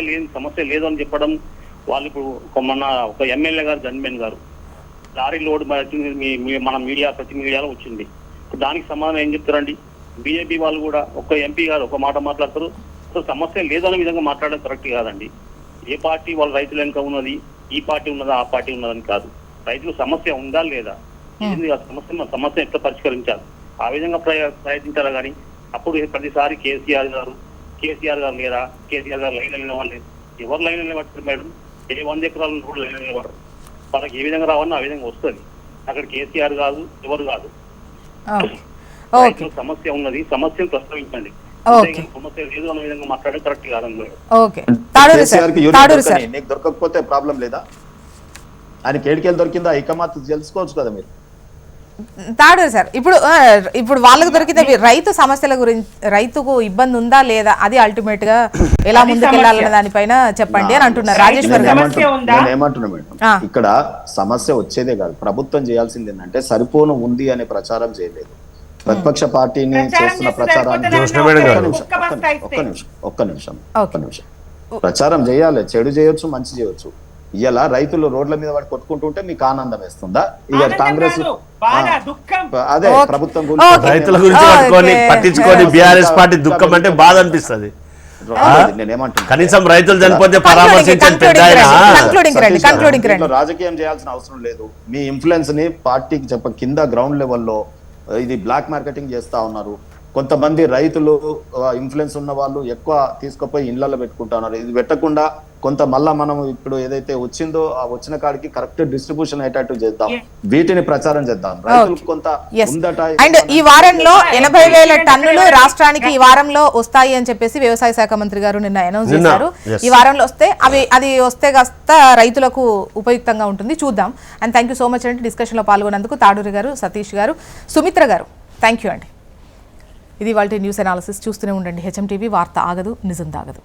లేదు అని చెప్పడం. వాళ్ళు ఇప్పుడు మొన్న ఒక ఎమ్మెల్యే గారు జన్మేన్ గారు లారీ లోడ్ మన ప్రతి మీడియాలో వచ్చింది. దానికి సమాధానం ఏం చెప్తారండి? బీజేపీ వాళ్ళు కూడా ఒక ఎంపీ గారు ఒక మాట మాట్లాడతారు. అసలు సమస్య లేదనే విధంగా మాట్లాడడం కరెక్ట్ కాదండి. ఏ పార్టీ వాళ్ళ రైతులు వెనుక ఉన్నది, ఈ పార్టీ ఉన్నదా ఆ పార్టీ ఉన్నదని కాదు. రైతులు సమస్య ఉందా లేదా, సమస్య ఎట్లా పరిష్కరించాలి ఆ విధంగా ప్రయత్నించాలి. కానీ అప్పుడు ప్రతిసారి కేసీఆర్ గారు లేరా, కేసీఆర్ గారు లైన్ నిలవాలి. ఎవరు లైన్ నిలబడతారు మేడం? 100 ఎకరాలు కూడా లైన్ నిలబడరు. వాళ్ళకి ఏ విధంగా రావాలన్నా ఆ విధంగా వస్తుంది. అక్కడ కేసీఆర్ కాదు, ఎవరు కాదు. సమస్య ఉన్నది, సమస్యను ప్రస్తావించండి. సమస్య లేదు అనే విధంగా మాట్లాడే కరెక్ట్ కాదండి. నీకు దొరకకపోతే ప్రాబ్లం లేదా? ఆయనకి ఏడికెళ్ళి దొరికిందా ఐకమత్ తెలుసుకోవచ్చు కదా మీరు. తాడు సార్, ఇప్పుడు వాళ్ళకు దొరికితే రైతు సమస్యల గురించి, రైతుకు ఇబ్బంది ఉందా లేదా, అది అల్టిమేట్ గా ఎలా ముందుకెళ్లాలన్న దానిపైన చెప్పండి అని అంటున్నారు రాజేశ్వర్ గారు. ఏమంటున్నా మేడం, ఇక్కడ సమస్య వచ్చేదే కాదు, ప్రభుత్వం చేయాల్సింది ఏంటంటే సరిపోను ఉంది అనే ప్రచారం చేయలేదు. ప్రతిపక్ష పార్టీని చేస్తున్న ప్రచారాన్ని ఒక్క నిమిషం ప్రచారం చేయాలి. చెడు చేయొచ్చు, మంచి చేయొచ్చు. ఇలా రైతులు రోడ్ల మీద వాడు కొట్టుకుంటుంటే మీకు ఆనందం వేస్తుందా? ఇక కాంగ్రెస్ అదే ప్రభుత్వం రైతుల గురించి పట్టించుకొని బీఆర్ఎస్ పార్టీ దుఃఖం అంటే బాధ అనిపిస్తుంది. నేనేమంటున్నా, కనీసం రైతులు చనిపోతే పరామర్శించండి. రాజకీయం చేయాల్సిన అవసరం లేదు. మీ ఇన్ఫ్లుయెన్స్ ని పార్టీకి కింద గ్రౌండ్ లెవెల్లో ఇది బ్లాక్ మార్కెటింగ్ చేస్తా ఉన్నారు. కొంతమంది రైతులు ఇన్ఫ్లుయెన్స్ ఉన్న వాళ్ళు ఎక్కువ తీసుకుపోయి ఇళ్లలో పెట్టుకుంటా ఉన్నారు. ఇది పెట్టకుండా కొంత మళ్ళా మనం ఇప్పుడు ఏదైతే వచ్చిందో ఆ వచ్చిన కాడికి కరెక్ట్ డిస్ట్రిబ్యూషన్ అయ్యేటట్టు చేద్దాం, వీటిని ప్రచారం చేద్దాం. రైతులకు కొంత ఉందట. అండ్ ఈ వారంలో 80,000 టన్నులు రాష్ట్రానికి ఈ వారంలో వస్తాయి అని చెప్పేసి వ్యవసాయ శాఖ మంత్రి గారు నిన్న అనౌన్స్ చేశారు. ఈ వారంలో వస్తే అది వస్తే కాస్త రైతులకు ఉపయుక్తంగా ఉంటుంది, చూద్దాం. And thank you so much అండి డిస్కషన్ లో పాల్గొన్నందుకు. తాడూరి గారు, సతీష్ గారు, సుమిత్ర గారు, థ్యాంక్ యూ అండి. ఇది వాళ్ళ న్యూస్ అనాలిసిస్. చూస్తూనే ఉండండి హెచ్ఎం టీవీ. వార్త ఆగదు, నిజం దాగదు.